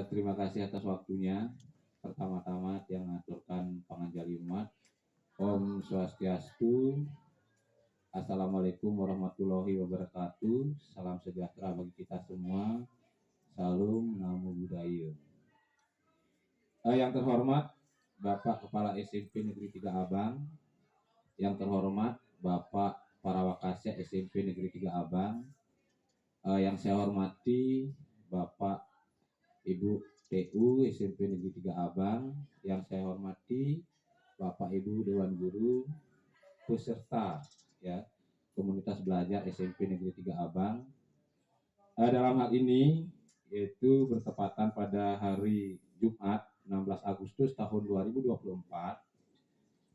Terima kasih atas waktunya. Pertama-tama yang mengaturkan panganjali umat. Om Swastiastu. Assalamualaikum warahmatullahi wabarakatuh. Salam sejahtera bagi kita semua. Salam Namo Buddhaya. Yang terhormat Bapak Kepala SMP Negeri 3 Abang. Yang terhormat Bapak Parawakasya SMP Negeri 3 Abang. Yang saya hormati Bapak Ibu TU SMP Negeri 3 Abang, yang saya hormati Bapak Ibu Dewan Guru, peserta ya komunitas belajar SMP Negeri 3 Abang. Dalam hal ini yaitu bertepatan pada hari Jumat 16 Agustus tahun 2024,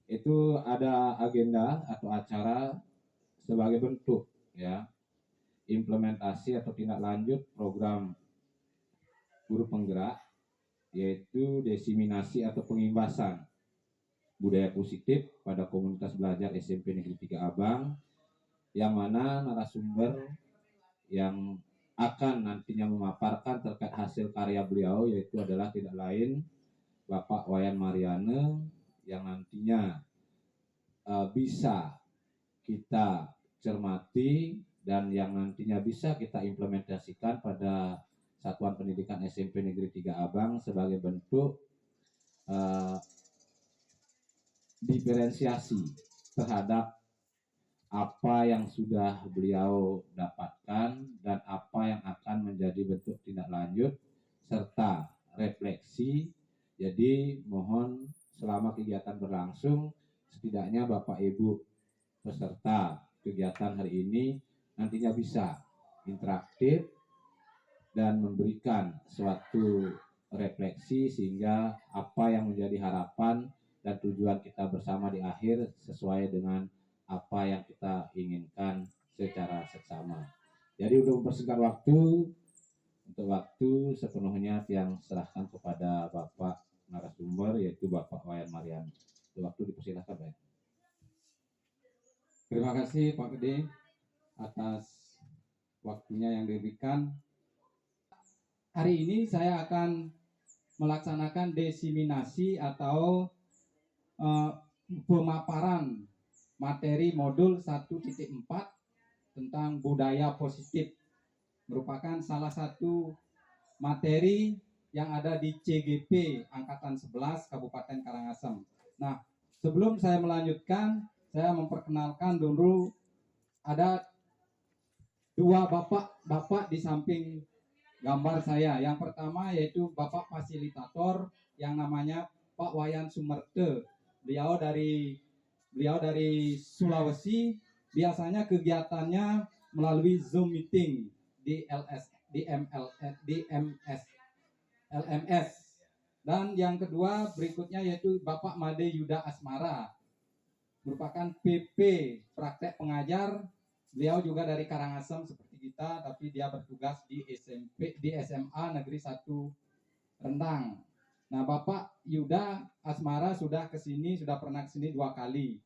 itu ada agenda atau acara sebagai bentuk ya implementasi atau tindak lanjut program guru penggerak, yaitu desiminasi atau pengimbasan budaya positif pada komunitas belajar SMP Negeri 3 Abang, yang mana narasumber yang akan nantinya memaparkan terkait hasil karya beliau yaitu adalah tidak lain Bapak Wayan Mariane, yang nantinya bisa kita cermati dan yang nantinya bisa kita implementasikan pada Satuan Pendidikan SMP Negeri 3 Abang sebagai bentuk diferensiasi terhadap apa yang sudah beliau dapatkan dan apa yang akan menjadi bentuk tindak lanjut serta refleksi. Jadi mohon selama kegiatan berlangsung, setidaknya Bapak Ibu peserta kegiatan hari ini nantinya bisa interaktif dan memberikan suatu refleksi sehingga apa yang menjadi harapan dan tujuan kita bersama di akhir sesuai dengan apa yang kita inginkan secara seksama. Jadi untuk mempersingkat waktu sepenuhnya yang serahkan kepada Bapak narasumber yaitu Bapak Wayan Marian. Waktu dipersilakan, Pak. Terima kasih Pak Gede atas waktunya yang diberikan. Hari ini saya akan melaksanakan desiminasi atau pemaparan materi modul 1.4 tentang budaya positif, merupakan salah satu materi yang ada di CGP Angkatan 11 Kabupaten Karangasem. Nah, sebelum saya melanjutkan, saya memperkenalkan dulu ada dua bapak di samping gambar saya. Yang pertama yaitu Bapak Fasilitator yang namanya Pak Wayan Sumerte. Beliau dari Sulawesi. Biasanya kegiatannya melalui Zoom meeting di LMS. Dan yang kedua berikutnya yaitu Bapak Made Yuda Asmara, merupakan PP praktek pengajar. Beliau juga dari Karangasem seperti kita, tapi dia bertugas di SMA Negeri 1 Rendang. Nah, Bapak Yuda Asmara sudah pernah kesini 2 kali.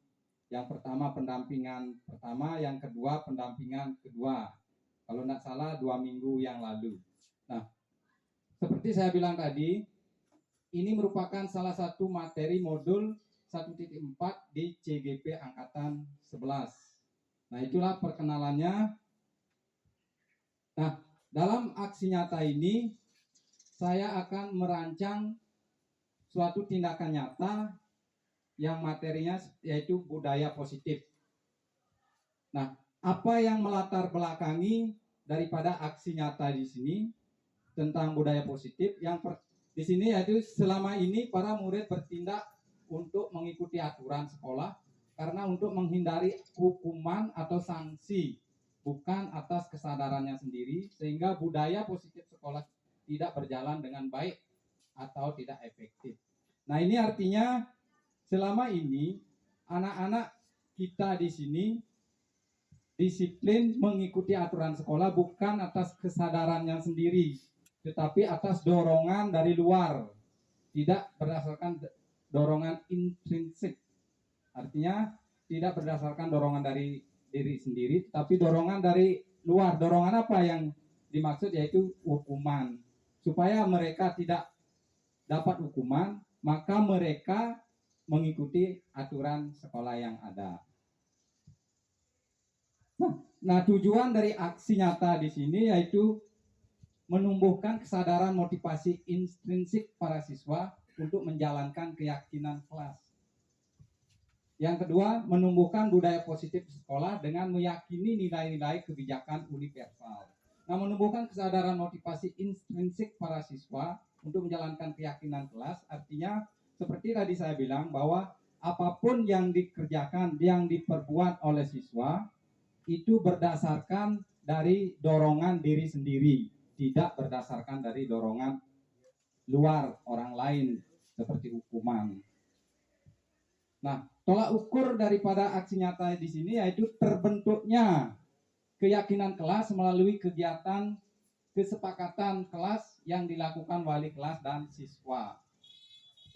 Yang pertama pendampingan pertama, yang kedua pendampingan kedua. Kalau tidak salah 2 minggu yang lalu. Nah, seperti saya bilang tadi, ini merupakan salah satu materi modul 1.4 di CGP Angkatan 11. Nah, itulah perkenalannya. Nah, dalam aksi nyata ini, saya akan merancang suatu tindakan nyata yang materinya yaitu budaya positif. Nah, apa yang melatar belakangi daripada aksi nyata di sini tentang budaya positif? Di sini yaitu selama ini para murid bertindak untuk mengikuti aturan sekolah karena untuk menghindari hukuman atau sanksi, bukan atas kesadarannya sendiri, sehingga budaya positif sekolah tidak berjalan dengan baik atau tidak efektif. Nah, ini artinya selama ini anak-anak kita di sini disiplin mengikuti aturan sekolah bukan atas kesadarannya sendiri, tetapi atas dorongan dari luar, tidak berdasarkan dorongan intrinsik. Artinya tidak berdasarkan dorongan dari diri sendiri, tapi dorongan dari luar. Dorongan apa yang dimaksud? Yaitu hukuman, supaya mereka tidak dapat hukuman, maka mereka mengikuti aturan sekolah yang ada. Nah, tujuan dari aksi nyata di sini yaitu menumbuhkan kesadaran motivasi intrinsik para siswa untuk menjalankan keyakinan kelas. Yang kedua, menumbuhkan budaya positif sekolah dengan meyakini nilai-nilai kebijakan universal. Nah, menumbuhkan kesadaran motivasi intrinsik para siswa untuk menjalankan keyakinan kelas artinya seperti tadi saya bilang bahwa apapun yang dikerjakan, yang diperbuat oleh siswa itu berdasarkan dari dorongan diri sendiri, tidak berdasarkan dari dorongan luar orang lain seperti hukuman. Nah, tolak ukur daripada aksi nyata di sini yaitu terbentuknya keyakinan kelas melalui kegiatan kesepakatan kelas yang dilakukan wali kelas dan siswa.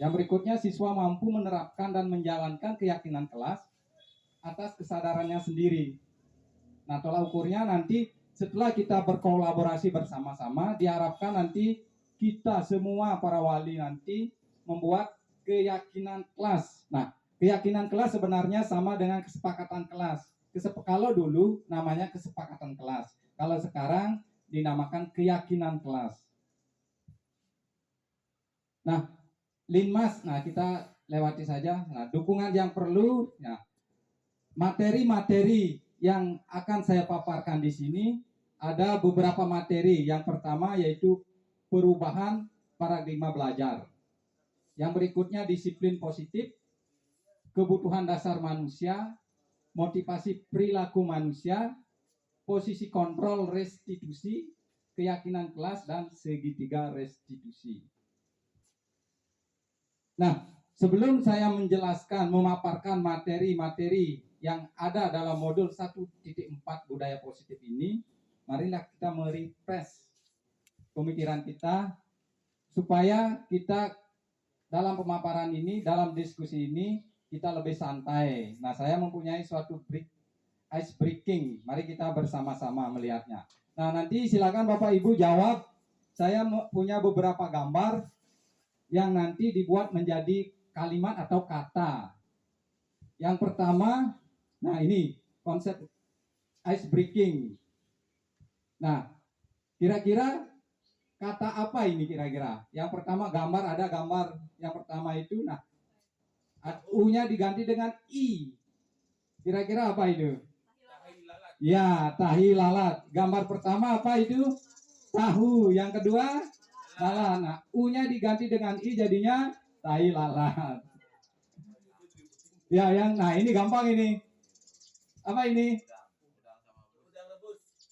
Yang berikutnya, siswa mampu menerapkan dan menjalankan keyakinan kelas atas kesadarannya sendiri. Nah, tolak ukurnya nanti setelah kita berkolaborasi bersama-sama, diharapkan nanti kita semua para wali nanti membuat keyakinan kelas. Nah, keyakinan kelas sebenarnya sama dengan kesepakatan kelas. Kalau dulu namanya kesepakatan kelas, kalau sekarang dinamakan keyakinan kelas. Nah, Linmas, nah kita lewati saja. Nah, dukungan yang perlu, ya, materi-materi yang akan saya paparkan di sini ada beberapa materi. Yang pertama yaitu perubahan paradigma belajar. Yang berikutnya disiplin positif, kebutuhan dasar manusia, motivasi perilaku manusia, posisi kontrol restitusi, keyakinan kelas, dan segitiga restitusi. Nah, sebelum saya menjelaskan, memaparkan materi-materi yang ada dalam modul 1.4 budaya positif ini, marilah kita merefresh pemikiran kita supaya kita dalam pemaparan ini, dalam diskusi ini, kita lebih santai. Nah, saya mempunyai suatu ice breaking. Mari kita bersama-sama melihatnya. Nah, nanti silakan Bapak Ibu jawab. Saya punya beberapa gambar yang nanti dibuat menjadi kalimat atau kata. Yang pertama, nah ini konsep ice breaking. Nah, kira-kira kata apa ini kira-kira? Yang pertama gambar, ada gambar yang pertama itu, nah U-nya diganti dengan I. Kira-kira apa itu? Ya, tahi lalat. Gambar pertama apa itu? Tahu. Yang kedua, lalat. Nah, U-nya diganti dengan I jadinya tahi lalat. Ya, nah ini gampang ini. Apa ini?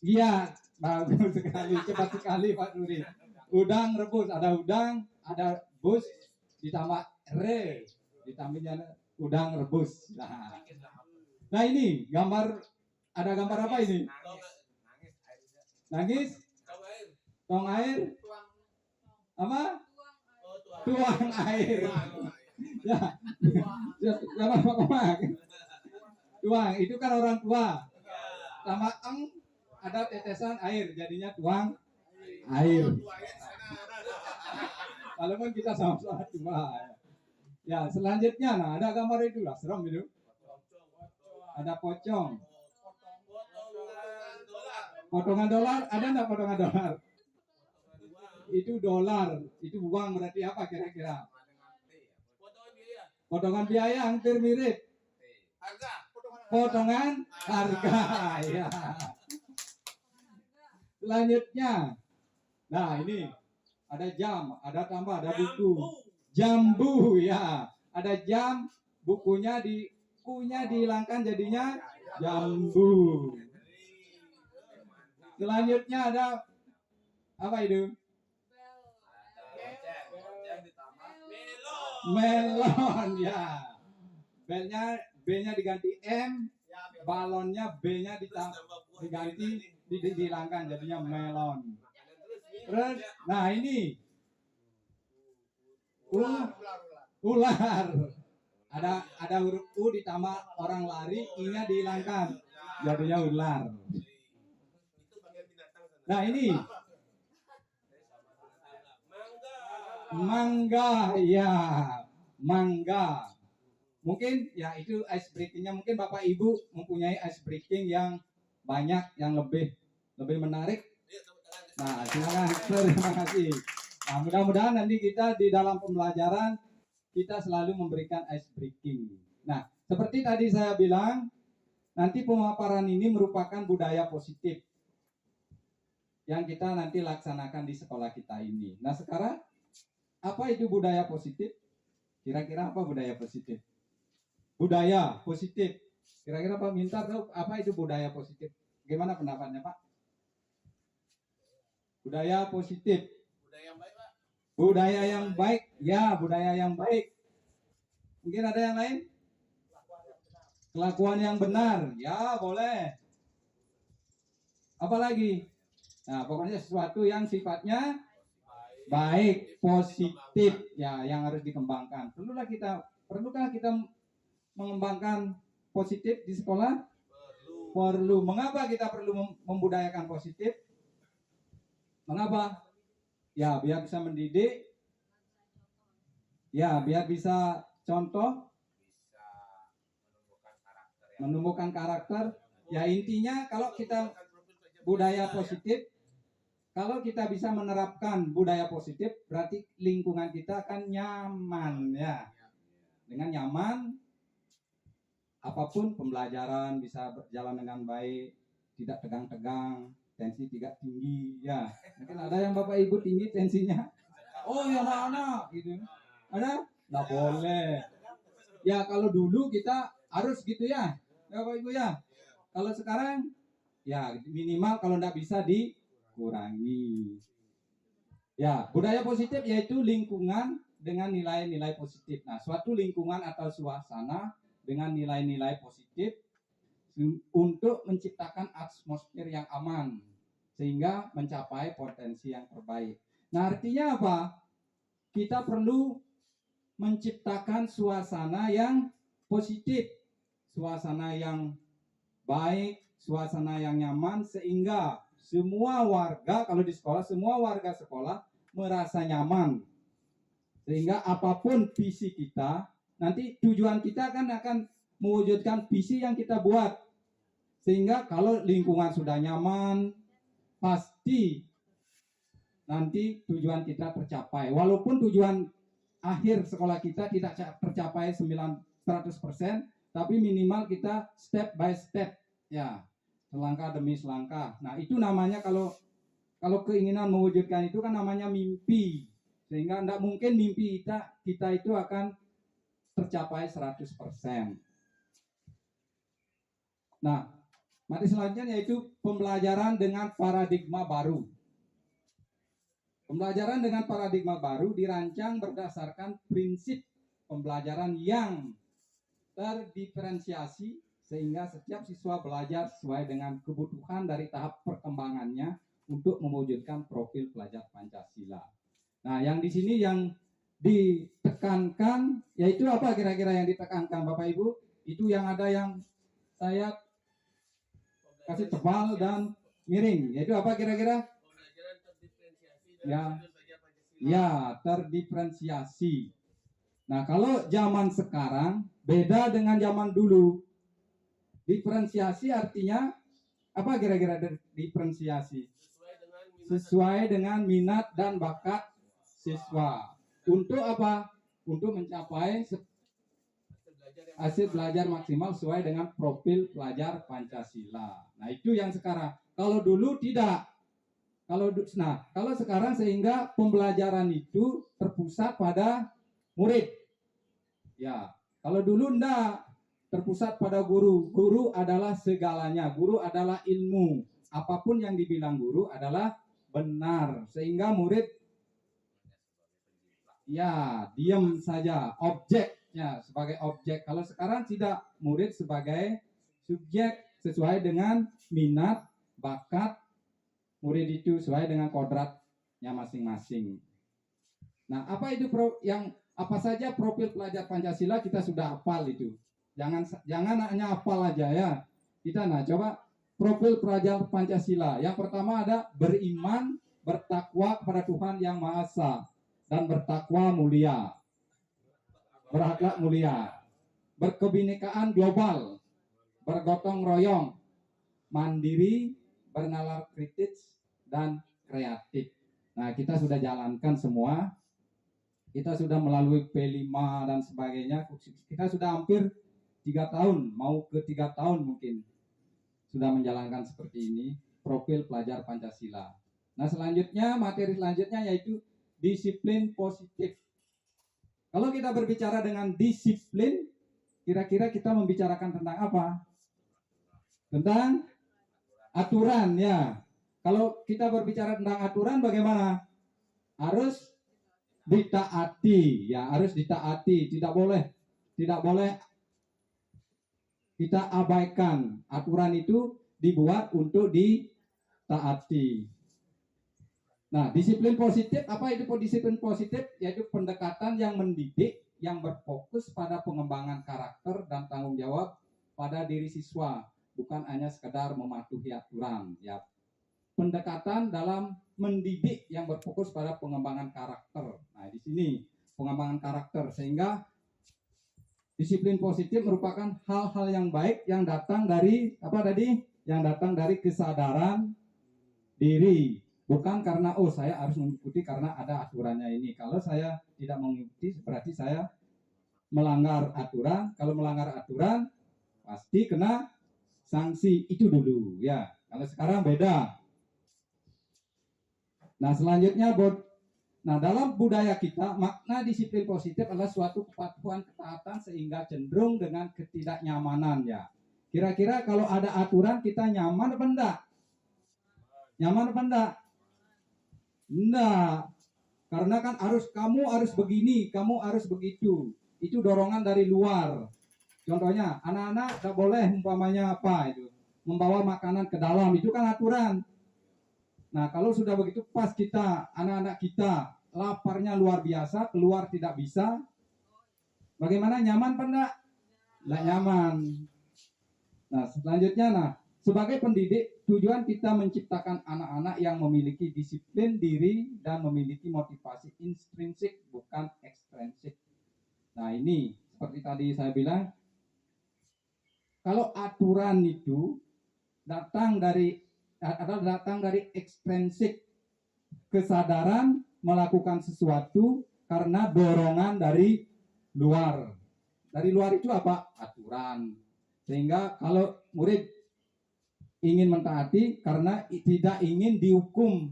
Iya, bagus sekali. Cepat sekali Pak Nuri. Udang rebus. Ada udang, ada bus, ditambah re. Ditambahnya udang rebus. Nah ini gambar, ada gambar apa ini? Nangis, tong air, apa? Tuang air. Ya, sama Pak Komang. Tuang itu kan orang tua. Sama ada tetesan air, jadinya tuang air. Walaupun kita sama-sama tua. Ya, selanjutnya, nah ada gambar itu lah, serem itu. Ada pocong. Potongan dolar, ada enggak potongan dolar? Itu dolar, itu uang berarti apa kira-kira? Potongan biaya hampir mirip. Potongan harga, ya. Selanjutnya, nah ini ada jam, ada tambah, ada buku. Jambu, ya, ada jam, bukunya kunya dihilangkan jadinya jambu. Selanjutnya ada apa itu? Melon, ya. B-nya diganti M, balonnya B-nya diganti dihilangkan jadinya melon. Terus, nah ini ular. Ada huruf U ditambah orang lari, I-nya dihilangkan jadinya ular. Nah ini Mangga, ya, mangga. Mungkin ya itu ice breakingnya. Mungkin Bapak Ibu mempunyai ice breaking yang banyak, yang lebih menarik. Nah, silakan. Terima kasih. Nah, mudah-mudahan nanti kita di dalam pembelajaran kita selalu memberikan ice breaking. Nah, seperti tadi saya bilang, nanti pemaparan ini merupakan budaya positif yang kita nanti laksanakan di sekolah kita ini. Nah, sekarang apa itu budaya positif? Kira-kira apa budaya positif? Budaya positif. Kira-kira Pak Mintar tahu apa itu budaya positif? Gimana pendapatnya Pak? Budaya positif. Budaya yang baik, Pak. Budaya yang baik. Ya, budaya yang baik. Mungkin ada yang lain? Kelakuan yang benar. Ya, boleh. Apalagi? Nah, pokoknya sesuatu yang sifatnya baik, positif, ya, yang harus dikembangkan. Perlukah kita mengembangkan positif di sekolah? Perlu. Mengapa kita perlu membudayakan positif? Mengapa? Ya, biar bisa mendidik. Ya, biar bisa contoh, Bisa menumbuhkan karakter yang menumbuhkan karakter. Ya, intinya kalau kita budaya positif, kalau kita bisa menerapkan budaya positif, berarti lingkungan kita akan nyaman, ya. Dengan nyaman, apapun pembelajaran bisa berjalan dengan baik, tidak tegang-tegang, tensi tidak tinggi, ya. Mungkin ada yang Bapak Ibu tinggi tensinya. Oh, ya anak-anak gitu. Ada? Nggak boleh. Ya, kalau dulu kita harus gitu ya, Bapak Ibu ya. Kalau sekarang, ya minimal kalau nggak bisa dikurangi. Ya, budaya positif yaitu lingkungan dengan nilai-nilai positif. Nah, suatu lingkungan atau suasana dengan nilai-nilai positif untuk menciptakan atmosfer yang aman sehingga mencapai potensi yang terbaik. Nah, artinya apa? Kita perlu menciptakan suasana yang positif, suasana yang baik, suasana yang nyaman sehingga semua warga kalau di sekolah, semua warga sekolah merasa nyaman. Sehingga apapun visi kita, nanti tujuan kita akan mewujudkan visi yang kita buat. Sehingga kalau lingkungan sudah nyaman, pasti nanti tujuan kita tercapai. Walaupun tujuan akhir sekolah kita tidak tercapai 100%, tapi minimal kita step by step, ya, selangkah demi selangkah. Nah, itu namanya kalau keinginan mewujudkan itu kan namanya mimpi. Sehingga tidak mungkin mimpi kita itu akan tercapai 100%. Nah, materi selanjutnya yaitu pembelajaran dengan paradigma baru. Pembelajaran dengan paradigma baru dirancang berdasarkan prinsip pembelajaran yang terdiferensiasi sehingga setiap siswa belajar sesuai dengan kebutuhan dari tahap perkembangannya untuk mewujudkan profil pelajar Pancasila. Nah, yang di sini yang ditekankan yaitu apa kira-kira yang ditekankan Bapak Ibu? Itu yang ada yang saya kasih tebal dan miring. Yaitu apa kira-kira? pembelajaran terdiferensiasi Ya. dalam sudut belajar Pancasila. Ya, terdiferensiasi. Nah, kalau zaman sekarang beda dengan zaman dulu. Diferensiasi artinya apa kira-kira diferensiasi? Sesuai dengan minat dan bakat siswa. Untuk apa? Untuk mencapai hasil belajar maksimal sesuai dengan profil pelajar Pancasila. Nah, itu yang sekarang. Kalau dulu tidak. Kalau sekarang sehingga pembelajaran itu terpusat pada murid. Ya, kalau dulu enggak terpusat pada guru. Guru adalah segalanya. Guru adalah ilmu. Apapun yang dibilang guru adalah benar. Sehingga murid ya diam saja. Objeknya sebagai objek. Kalau sekarang tidak, murid sebagai subjek sesuai dengan minat, bakat murid itu sesuai dengan kodratnya masing-masing. Nah, apa itu apa saja profil pelajar Pancasila kita sudah hafal itu. Jangan hanya hafal aja ya. Kita coba profil pelajar Pancasila. Yang pertama ada beriman, bertakwa kepada Tuhan Yang Maha Esa. dan bertakwa mulia, berakhlak mulia, berkebinekaan global, bergotong royong, mandiri, bernalar kritis, dan kreatif. Nah, kita sudah jalankan semua. Kita sudah melalui P5 dan sebagainya. Kita sudah hampir 3 tahun, mau ke 3 tahun mungkin sudah menjalankan seperti ini, profil pelajar Pancasila. Nah, selanjutnya, materi selanjutnya yaitu disiplin positif. Kalau kita berbicara dengan disiplin, kira-kira kita membicarakan tentang apa? Tentang aturan, ya. Kalau kita berbicara tentang aturan, bagaimana? Harus ditaati, ya, harus ditaati. Tidak boleh kita abaikan. Aturan itu dibuat untuk ditaati. Nah, disiplin positif, apa itu disiplin positif? Yaitu pendekatan yang mendidik, yang berfokus pada pengembangan karakter dan tanggung jawab pada diri siswa, bukan hanya sekedar mematuhi aturan, ya. Pendekatan dalam mendidik yang berfokus pada pengembangan karakter. Nah, di sini pengembangan karakter, sehingga disiplin positif merupakan hal-hal yang baik yang datang dari apa tadi? Yang datang dari kesadaran diri, bukan karena saya harus mengikuti karena ada aturannya ini. Kalau saya tidak mengikuti berarti saya melanggar aturan. Kalau melanggar aturan pasti kena sanksi, itu dulu, ya. Kalau sekarang beda. Nah, selanjutnya dalam budaya kita, makna disiplin positif adalah suatu kepatuhan ketaatan sehingga cenderung dengan ketidaknyamanan, ya. Kira-kira kalau ada aturan kita nyaman apa enggak? Nyaman apa enggak? Enggak. Karena kan kamu harus begini, kamu harus begitu. Itu dorongan dari luar. Contohnya, anak-anak tak boleh umpamanya apa itu, membawa makanan ke dalam, itu kan aturan. Nah, kalau sudah begitu pas anak-anak kita laparnya luar biasa, keluar tidak bisa, bagaimana, nyaman apa enggak? Enggak nyaman. Nah, selanjutnya, sebagai pendidik, tujuan kita menciptakan anak-anak yang memiliki disiplin diri dan memiliki motivasi intrinsik, bukan ekstrinsik. Nah, ini seperti tadi saya bilang, kalau aturan itu datang dari ekstrinsik, kesadaran melakukan sesuatu karena dorongan dari luar. Dari luar itu apa? Aturan. Sehingga kalau murid ingin mentaati karena tidak ingin dihukum.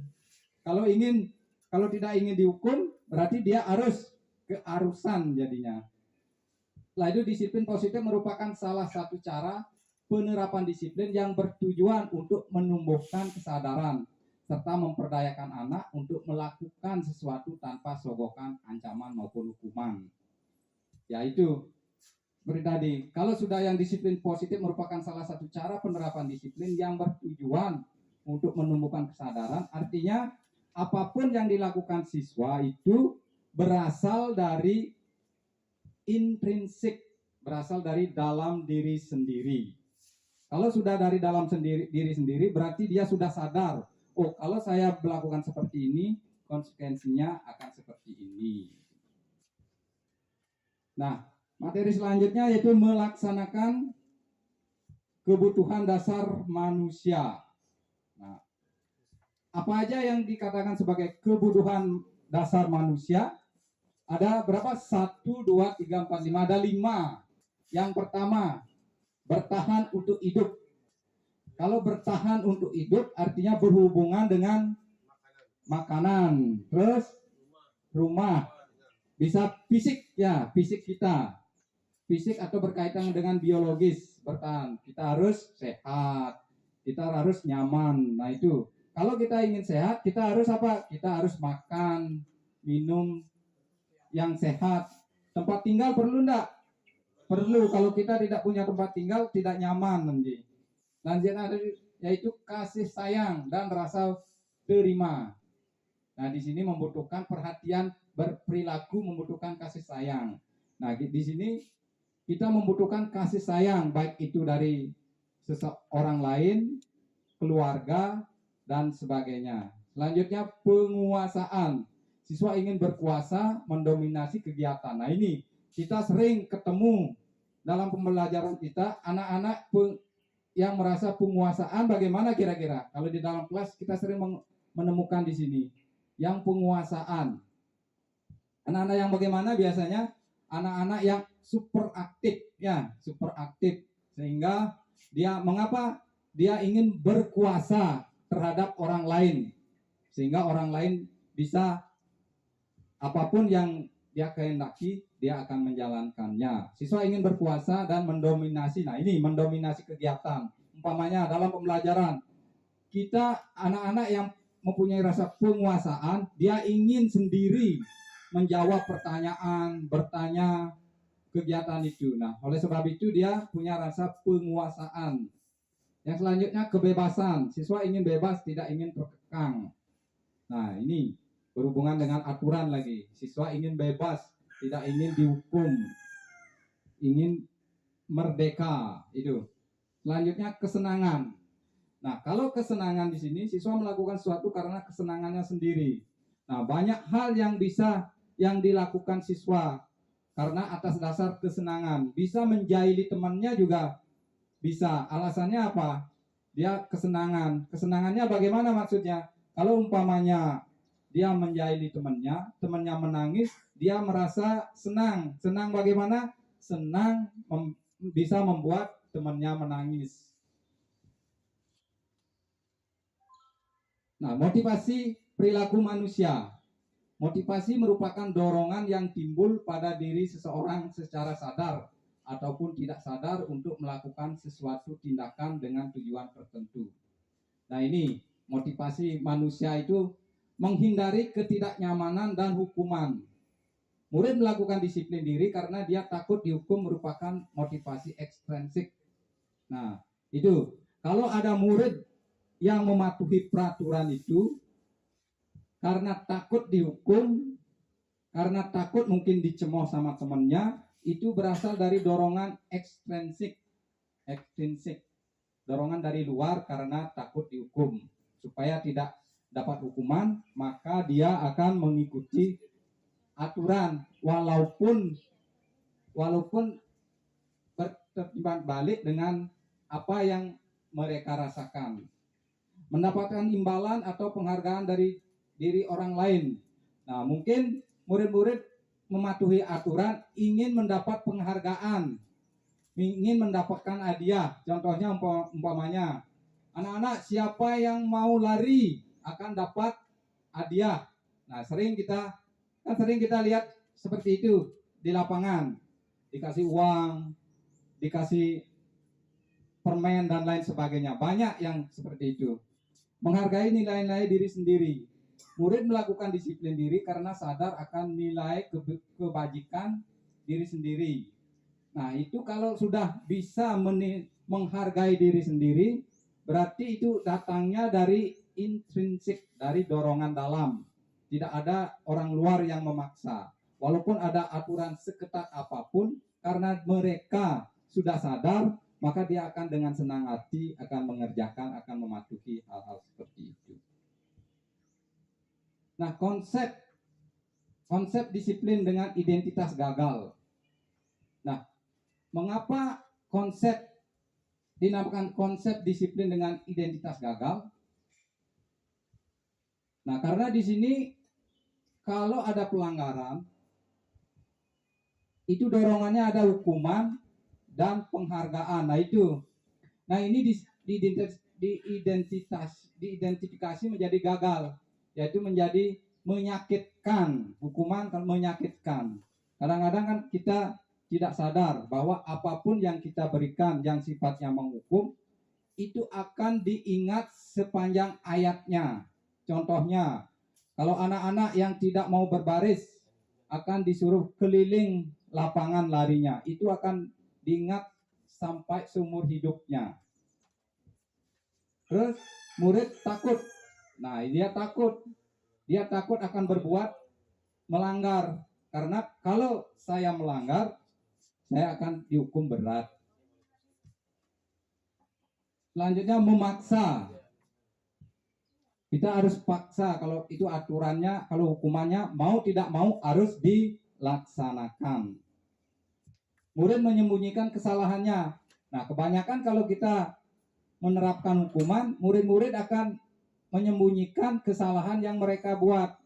Kalau tidak ingin dihukum, berarti dia harus keharusan jadinya. Setelah itu, disiplin positif merupakan salah satu cara penerapan disiplin yang bertujuan untuk menumbuhkan kesadaran serta memperdayakan anak untuk melakukan sesuatu tanpa sogokan, ancaman maupun hukuman. Yaitu seperti tadi, kalau sudah yang disiplin positif merupakan salah satu cara penerapan disiplin yang bertujuan untuk menumbuhkan kesadaran, artinya apapun yang dilakukan siswa itu berasal dari intrinsik, berasal dari dalam diri sendiri. Kalau sudah dari dalam diri sendiri, berarti dia sudah sadar, kalau saya melakukan seperti ini, konsekuensinya akan seperti ini. Nah, materi selanjutnya yaitu melaksanakan kebutuhan dasar manusia. Nah, apa aja yang dikatakan sebagai kebutuhan dasar manusia? Ada berapa? 1, 2, 3, 4, 5. Ada 5. Yang pertama, bertahan untuk hidup. Kalau bertahan untuk hidup artinya berhubungan dengan makanan, terus rumah, bisa fisik, ya, fisik kita, fisik atau berkaitan dengan biologis, bertahan. Kita harus sehat, kita harus nyaman. Nah, itu kalau kita ingin sehat, kita harus apa? Kita harus makan, minum yang sehat. Tempat tinggal perlu enggak? Perlu. Kalau kita tidak punya tempat tinggal, tidak nyaman nanti. Selanjutnya yaitu kasih sayang dan rasa terima. Nah, di sini membutuhkan perhatian berperilaku, membutuhkan kasih sayang. Nah, di sini kita membutuhkan kasih sayang, baik itu dari seseorang lain, keluarga, dan sebagainya. Selanjutnya penguasaan. siswa ingin berkuasa, mendominasi kegiatan. Nah ini kita sering ketemu dalam pembelajaran kita anak-anak yang merasa penguasaan. Bagaimana kira-kira kalau di dalam kelas kita sering menemukan di sini yang penguasaan. Anak-anak yang bagaimana biasanya? Anak-anak yang super aktif, ya, super aktif, sehingga dia mengapa dia ingin berkuasa terhadap orang lain, sehingga orang lain bisa apapun yang dia kehendaki dia akan menjalankannya. Siswa ingin berkuasa dan mendominasi. Nah ini mendominasi kegiatan. Umpamanya dalam pembelajaran kita anak-anak yang mempunyai rasa penguasaan, dia ingin sendiri menjawab pertanyaan, bertanya kegiatan itu. Nah, oleh sebab itu dia punya rasa penguasaan. Yang selanjutnya kebebasan. Siswa ingin bebas, tidak ingin terkekang. Nah, ini berhubungan dengan aturan lagi. Siswa ingin bebas, tidak ingin dihukum, ingin merdeka. Itu. Selanjutnya kesenangan. Nah, kalau kesenangan di sini siswa melakukan sesuatu karena kesenangannya sendiri. Nah, banyak hal yang dilakukan siswa karena atas dasar kesenangan. Bisa menjahili temannya juga bisa. Alasannya apa? Dia kesenangan. Kesenangannya bagaimana maksudnya? Kalau umpamanya dia menjahili temannya menangis, dia merasa senang. Senang bagaimana? Senang bisa membuat temannya menangis. Nah, motivasi perilaku manusia. Motivasi merupakan dorongan yang timbul pada diri seseorang secara sadar ataupun tidak sadar untuk melakukan sesuatu tindakan dengan tujuan tertentu. Nah ini motivasi manusia itu menghindari ketidaknyamanan dan hukuman. Murid melakukan disiplin diri karena dia takut dihukum merupakan motivasi ekstrinsik. Nah itu kalau ada murid yang mematuhi peraturan itu karena takut dihukum, karena takut mungkin dicemooh sama temannya, itu berasal dari dorongan ekstrinsik, dorongan dari luar karena takut dihukum. Supaya tidak dapat hukuman, maka dia akan mengikuti aturan walaupun bertimbang balik dengan apa yang mereka rasakan. Mendapatkan imbalan atau penghargaan dari diri orang lain. Nah, mungkin murid-murid mematuhi aturan ingin mendapat penghargaan, ingin mendapatkan hadiah. Contohnya umpamanya, anak-anak siapa yang mau lari akan dapat hadiah. Nah, sering kita lihat seperti itu di lapangan. Dikasih uang, dikasih permen dan lain sebagainya. Banyak yang seperti itu. Menghargai nilai-nilai diri sendiri. Murid melakukan disiplin diri karena sadar akan nilai kebajikan diri sendiri. Nah, itu kalau sudah bisa menghargai diri sendiri, berarti itu datangnya dari intrinsik, dari dorongan dalam. Tidak ada orang luar yang memaksa. Walaupun ada aturan seketat apapun, karena mereka sudah sadar, maka dia akan dengan senang hati akan mengerjakan, akan mematuhi hal-hal seperti itu. Nah, konsep disiplin dengan identitas gagal. Nah, mengapa dinamakan konsep disiplin dengan identitas gagal? Nah, karena di sini kalau ada pelanggaran, itu dorongannya ada hukuman dan penghargaan. Nah, itu. Nah, ini diidentifikasi menjadi gagal. Yaitu menjadi menyakitkan, hukuman menyakitkan. Kadang-kadang kan kita tidak sadar bahwa apapun yang kita berikan yang sifatnya menghukum itu akan diingat sepanjang ayatnya. Contohnya, kalau anak-anak yang tidak mau berbaris akan disuruh keliling lapangan larinya, itu akan diingat sampai seumur hidupnya. Terus murid takut. Nah, dia takut akan berbuat melanggar. Karena kalau saya melanggar, saya akan dihukum berat. Selanjutnya memaksa. Kita harus paksa, kalau itu aturannya, kalau hukumannya mau tidak mau harus dilaksanakan. Murid menyembunyikan kesalahannya. Nah, kebanyakan kalau kita menerapkan hukuman, murid-murid akan menyembunyikan kesalahan yang mereka buat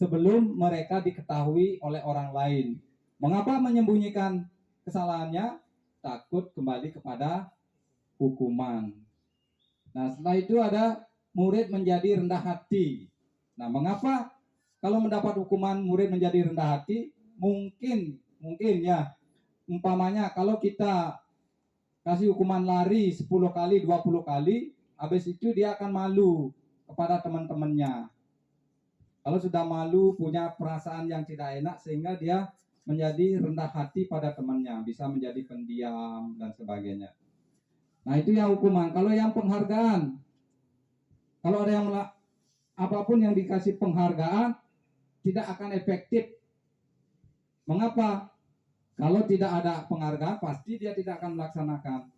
sebelum mereka diketahui oleh orang lain. Mengapa menyembunyikan kesalahannya? Takut kembali kepada hukuman. Nah, setelah itu ada murid menjadi rendah hati. Nah, mengapa kalau mendapat hukuman murid menjadi rendah hati? Mungkin ya, umpamanya kalau kita kasih hukuman lari 10 kali, 20 kali, habis itu dia akan malu kepada teman-temannya. Kalau sudah malu, punya perasaan yang tidak enak, sehingga dia menjadi rendah hati pada temannya, bisa menjadi pendiam dan sebagainya. Nah, itu yang hukuman. Kalau yang penghargaan, kalau ada yang apapun yang dikasih penghargaan tidak akan efektif. Mengapa? Kalau tidak ada penghargaan pasti dia tidak akan melaksanakan.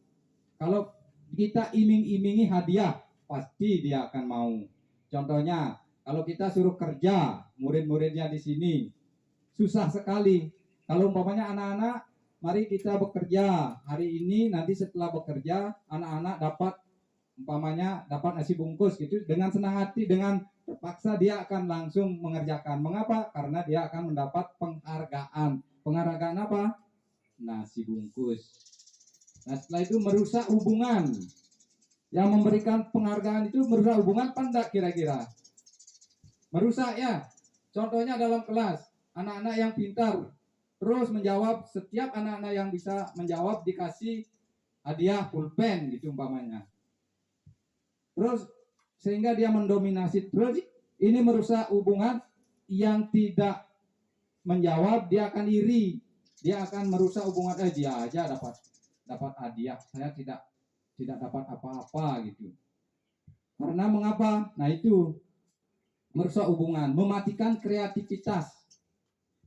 Kalau kita iming-imingi hadiah pasti dia akan mau. Contohnya, kalau kita suruh kerja, murid-muridnya di sini susah sekali. Kalau umpamanya anak-anak, mari kita bekerja hari ini, nanti setelah bekerja anak-anak dapat umpamanya dapat nasi bungkus gitu, dengan senang hati, dengan terpaksa dia akan langsung mengerjakan. Mengapa? Karena dia akan mendapat penghargaan. Penghargaan apa? Nasi bungkus. Nah, setelah itu merusak hubungan. Yang memberikan penghargaan itu merusak hubungan apa enggak kira-kira? Merusak ya. Contohnya dalam kelas, anak-anak yang pintar terus menjawab, setiap anak-anak yang bisa menjawab dikasih hadiah pulpen gitu umpamanya. Terus sehingga dia mendominasi, terus ini merusak hubungan. Yang tidak menjawab dia akan iri, dia akan merusak hubungan. Dia aja dapat hadiah, saya tidak dapat apa-apa gitu. Karena mengapa? Nah, itu merusak hubungan, mematikan kreativitas.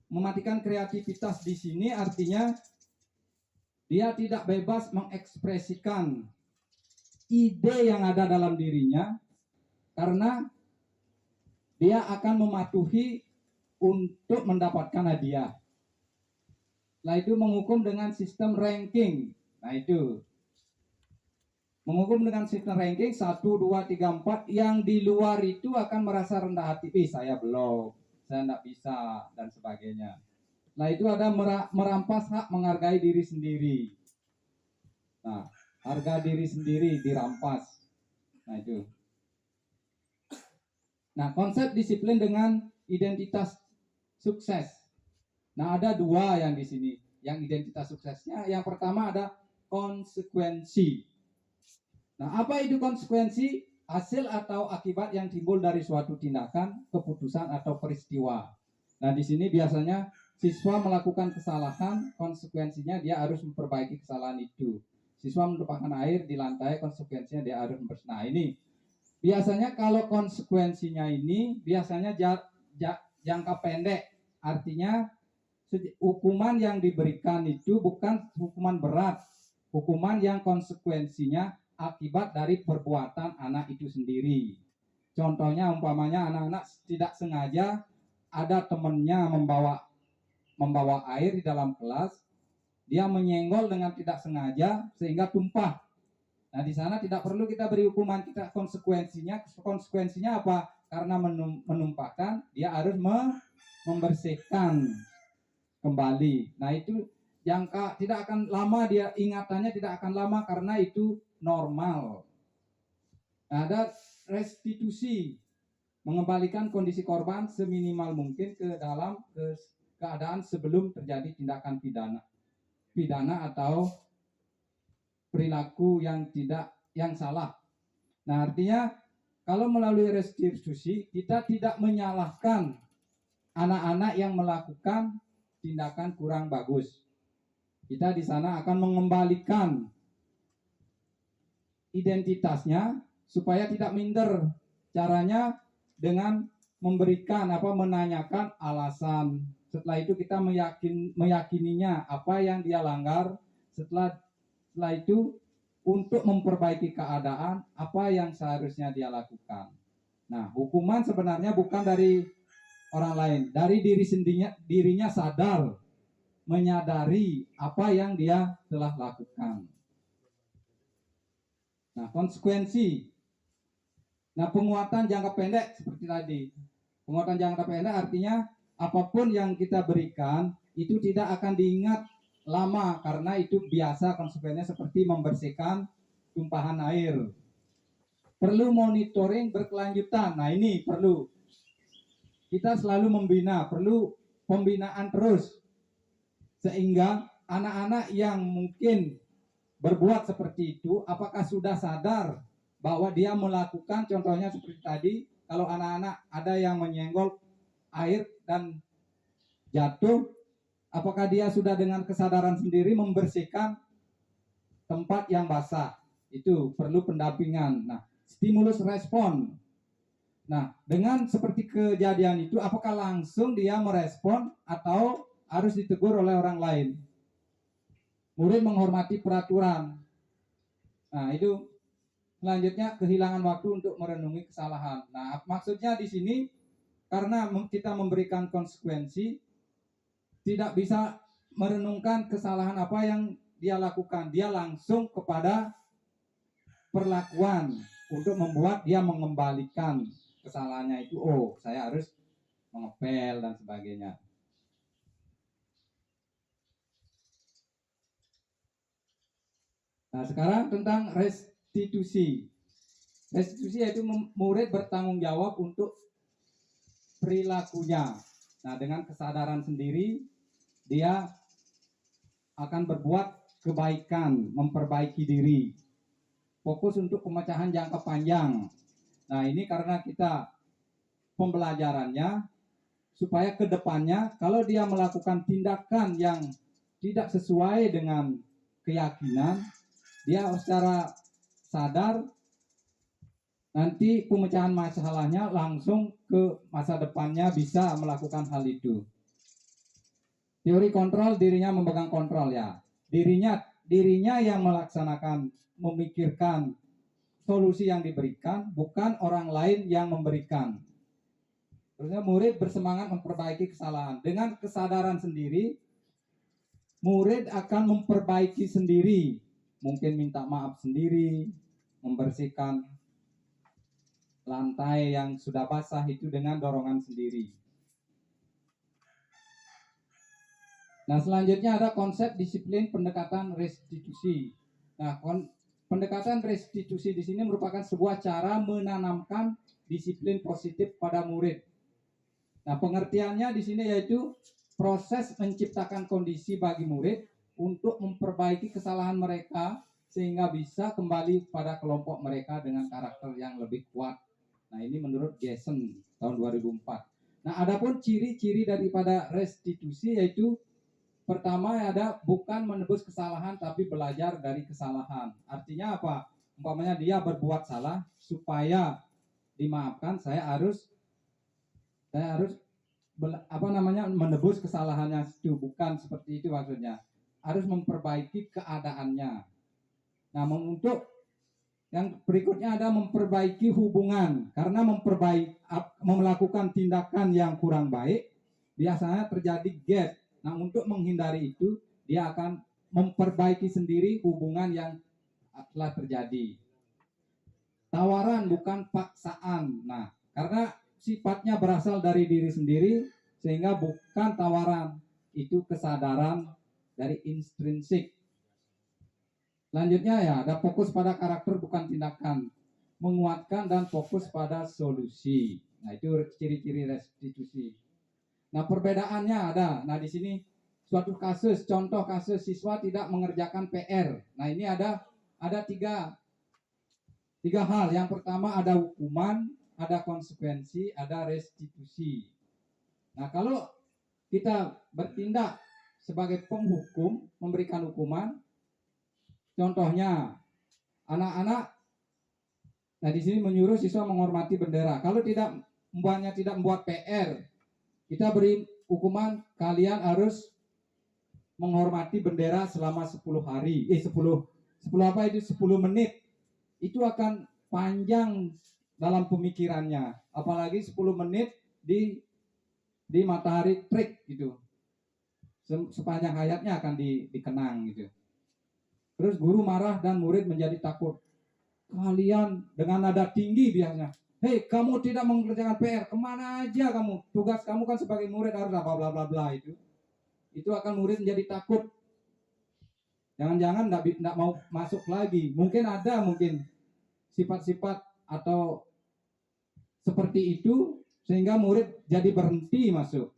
Mematikan kreativitas di sini artinya dia tidak bebas mengekspresikan ide yang ada dalam dirinya, karena dia akan mematuhi untuk mendapatkan hadiah. Nah, itu menghukum dengan sistem ranking. Nah, itu menghukum dengan sistem ranking 1, 2, 3, 4. Yang di luar itu akan merasa rendah hati, saya belum, saya tidak bisa, dan sebagainya. Nah, itu ada merampas hak menghargai diri sendiri. Nah, harga diri sendiri dirampas. Nah, itu. Nah, konsep disiplin dengan identitas sukses. Nah, ada dua yang di sini. Yang identitas suksesnya, yang pertama ada konsekuensi. Nah, apa itu konsekuensi? Hasil atau akibat yang timbul dari suatu tindakan, keputusan atau peristiwa. Nah, di sini biasanya siswa melakukan kesalahan, konsekuensinya dia harus memperbaiki kesalahan itu. Siswa menumpahkan air di lantai, konsekuensinya dia harus membersihkan. Nah, ini biasanya kalau konsekuensinya ini biasanya jangka pendek, artinya hukuman yang diberikan itu bukan hukuman berat, hukuman yang konsekuensinya akibat dari perbuatan anak itu sendiri. Contohnya umpamanya anak-anak tidak sengaja ada temannya membawa air di dalam kelas, dia menyenggol dengan tidak sengaja sehingga tumpah. Nah, di sana tidak perlu kita beri hukuman, kita konsekuensinya apa? Karena menumpahkan, dia harus membersihkan kembali. Nah, itu jangka tidak akan lama, dia ingatannya tidak akan lama karena itu normal. Nah, ada restitusi, mengembalikan kondisi korban seminimal mungkin ke dalam keadaan sebelum terjadi tindakan pidana atau perilaku yang salah. Nah, artinya kalau melalui restitusi kita tidak menyalahkan anak-anak yang melakukan tindakan kurang bagus. Kita di sana akan mengembalikan identitasnya supaya tidak minder. Caranya dengan menanyakan alasan. Setelah itu kita meyakininya apa yang dia langgar. Setelah itu untuk memperbaiki keadaan apa yang seharusnya dia lakukan. Nah, hukuman sebenarnya bukan dari orang lain, dari dirinya sadar, menyadari apa yang dia telah lakukan. Nah, konsekuensi. Nah, penguatan jangka pendek seperti tadi. Penguatan jangka pendek artinya apapun yang kita berikan itu tidak akan diingat lama karena itu biasa konsekuensinya seperti membersihkan tumpahan air. Perlu monitoring berkelanjutan. Nah, ini perlu. Kita selalu membina, perlu pembinaan terus. Sehingga anak-anak yang mungkin berbuat seperti itu, apakah sudah sadar bahwa dia melakukan, contohnya seperti tadi, kalau anak-anak ada yang menyenggol air dan jatuh, apakah dia sudah dengan kesadaran sendiri membersihkan tempat yang basah? Itu perlu pendampingan. Nah, stimulus respon. Nah, dengan seperti kejadian itu, apakah langsung dia merespon atau harus ditegur oleh orang lain? Murid menghormati peraturan. Nah, itu selanjutnya kehilangan waktu untuk merenungi kesalahan. Nah, maksudnya di sini karena kita memberikan konsekuensi, tidak bisa merenungkan kesalahan apa yang dia lakukan. Dia langsung kepada perlakuan untuk membuat dia mengembalikan kesalahannya itu. Oh, saya harus mengepel dan sebagainya. Nah, sekarang tentang restitusi. Restitusi yaitu murid bertanggung jawab untuk perilakunya. Nah, dengan kesadaran sendiri, dia akan berbuat kebaikan, memperbaiki diri. Fokus untuk pemecahan jangka panjang. Nah, ini karena kita pembelajarannya, supaya ke depannya, kalau dia melakukan tindakan yang tidak sesuai dengan keyakinan, dia secara sadar nanti pemecahan masalahnya langsung ke masa depannya bisa melakukan hal itu. Teori kontrol, dirinya memegang kontrol ya. Dirinya yang melaksanakan, memikirkan solusi yang diberikan, bukan orang lain yang memberikan. Terusnya murid bersemangat memperbaiki kesalahan. Dengan kesadaran sendiri, murid akan memperbaiki sendiri. Mungkin minta maaf sendiri, membersihkan lantai yang sudah basah itu dengan dorongan sendiri. Nah, selanjutnya ada konsep disiplin pendekatan restitusi. Nah, pendekatan restitusi di sini merupakan sebuah cara menanamkan disiplin positif pada murid. Nah, pengertiannya di sini yaitu proses menciptakan kondisi bagi murid untuk memperbaiki kesalahan mereka sehingga bisa kembali pada kelompok mereka dengan karakter yang lebih kuat. Nah, ini menurut Jason tahun 2004. Nah, adapun ciri-ciri daripada restitusi yaitu pertama ada bukan menebus kesalahan tapi belajar dari kesalahan. Artinya apa? Umpamanya dia berbuat salah, supaya dimaafkan saya harus menebus kesalahannya itu, bukan seperti itu maksudnya. Harus memperbaiki keadaannya. Nah, untuk yang berikutnya ada memperbaiki hubungan, karena melakukan tindakan yang kurang baik biasanya terjadi gap. Nah, untuk menghindari itu dia akan memperbaiki sendiri hubungan yang telah terjadi. Tawaran bukan paksaan. Nah, karena sifatnya berasal dari diri sendiri sehingga bukan tawaran, itu kesadaran dari intrinsik. Selanjutnya ya ada fokus pada karakter bukan tindakan, menguatkan dan fokus pada solusi. Nah, itu ciri-ciri restitusi. Nah, perbedaannya ada. Nah, di sini suatu kasus, contoh kasus siswa tidak mengerjakan PR. Nah, ini ada tiga hal. Yang pertama ada hukuman, ada konsekuensi, ada restitusi. Nah, kalau kita bertindak sebagai penghukum, memberikan hukuman, contohnya anak-anak, nah di sini menyuruh siswa menghormati bendera. Kalau tidak membuat PR, kita beri hukuman kalian harus menghormati bendera selama 10 hari. 10 menit. Itu akan panjang dalam pemikirannya, apalagi 10 menit di matahari terik gitu. Sepanjang hayatnya akan dikenang gitu. Terus guru marah dan murid menjadi takut. Kalian dengan nada tinggi biasanya, hei kamu tidak mengerjakan PR, kemana aja kamu? Tugas kamu kan sebagai murid harus bla bla bla bla itu akan murid menjadi takut. Jangan-jangan enggak mau masuk lagi. Mungkin ada sifat-sifat atau seperti itu sehingga murid jadi berhenti masuk.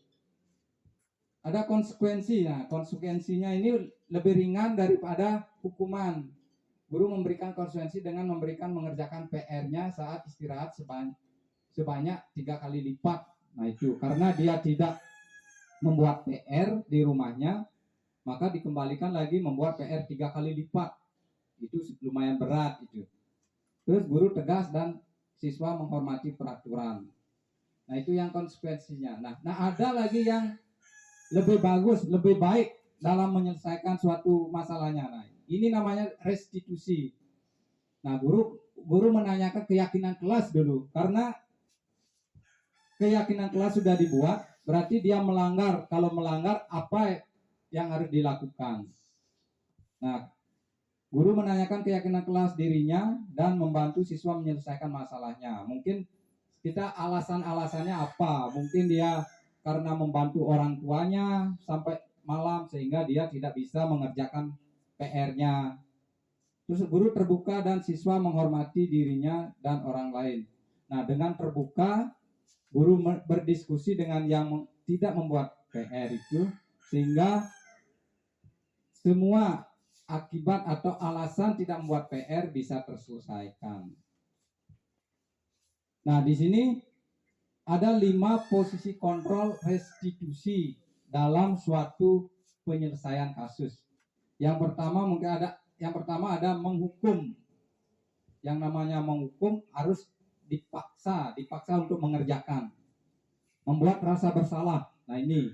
Ada konsekuensi. Nah, konsekuensinya ini lebih ringan daripada hukuman. Guru memberikan konsekuensi dengan mengerjakan PR-nya saat istirahat sebanyak 3 kali lipat. Nah, itu karena dia tidak membuat PR di rumahnya, maka dikembalikan lagi membuat PR 3 kali lipat. Itu lumayan berat itu. Terus guru tegas dan siswa menghormati peraturan. Nah, itu yang konsekuensinya. Nah ada lagi yang lebih bagus, lebih baik dalam menyelesaikan suatu masalahnya. Nah, ini namanya restitusi. Nah, guru menanyakan keyakinan kelas dulu, karena keyakinan kelas sudah dibuat, berarti dia melanggar. Kalau melanggar, apa yang harus dilakukan? Nah, guru menanyakan keyakinan kelas dirinya dan membantu siswa menyelesaikan masalahnya. Mungkin kita alasan-alasannya apa? Mungkin dia karena membantu orang tuanya sampai malam sehingga dia tidak bisa mengerjakan PR-nya. Terus guru terbuka dan siswa menghormati dirinya dan orang lain. Nah, dengan terbuka, guru berdiskusi dengan yang tidak membuat PR itu, sehingga semua akibat atau alasan tidak membuat PR bisa terselesaikan. Nah, di sini ada 5 posisi kontrol restitusi dalam suatu penyelesaian kasus. Yang pertama ada menghukum. Yang namanya menghukum harus dipaksa untuk mengerjakan. Membuat rasa bersalah. Nah, ini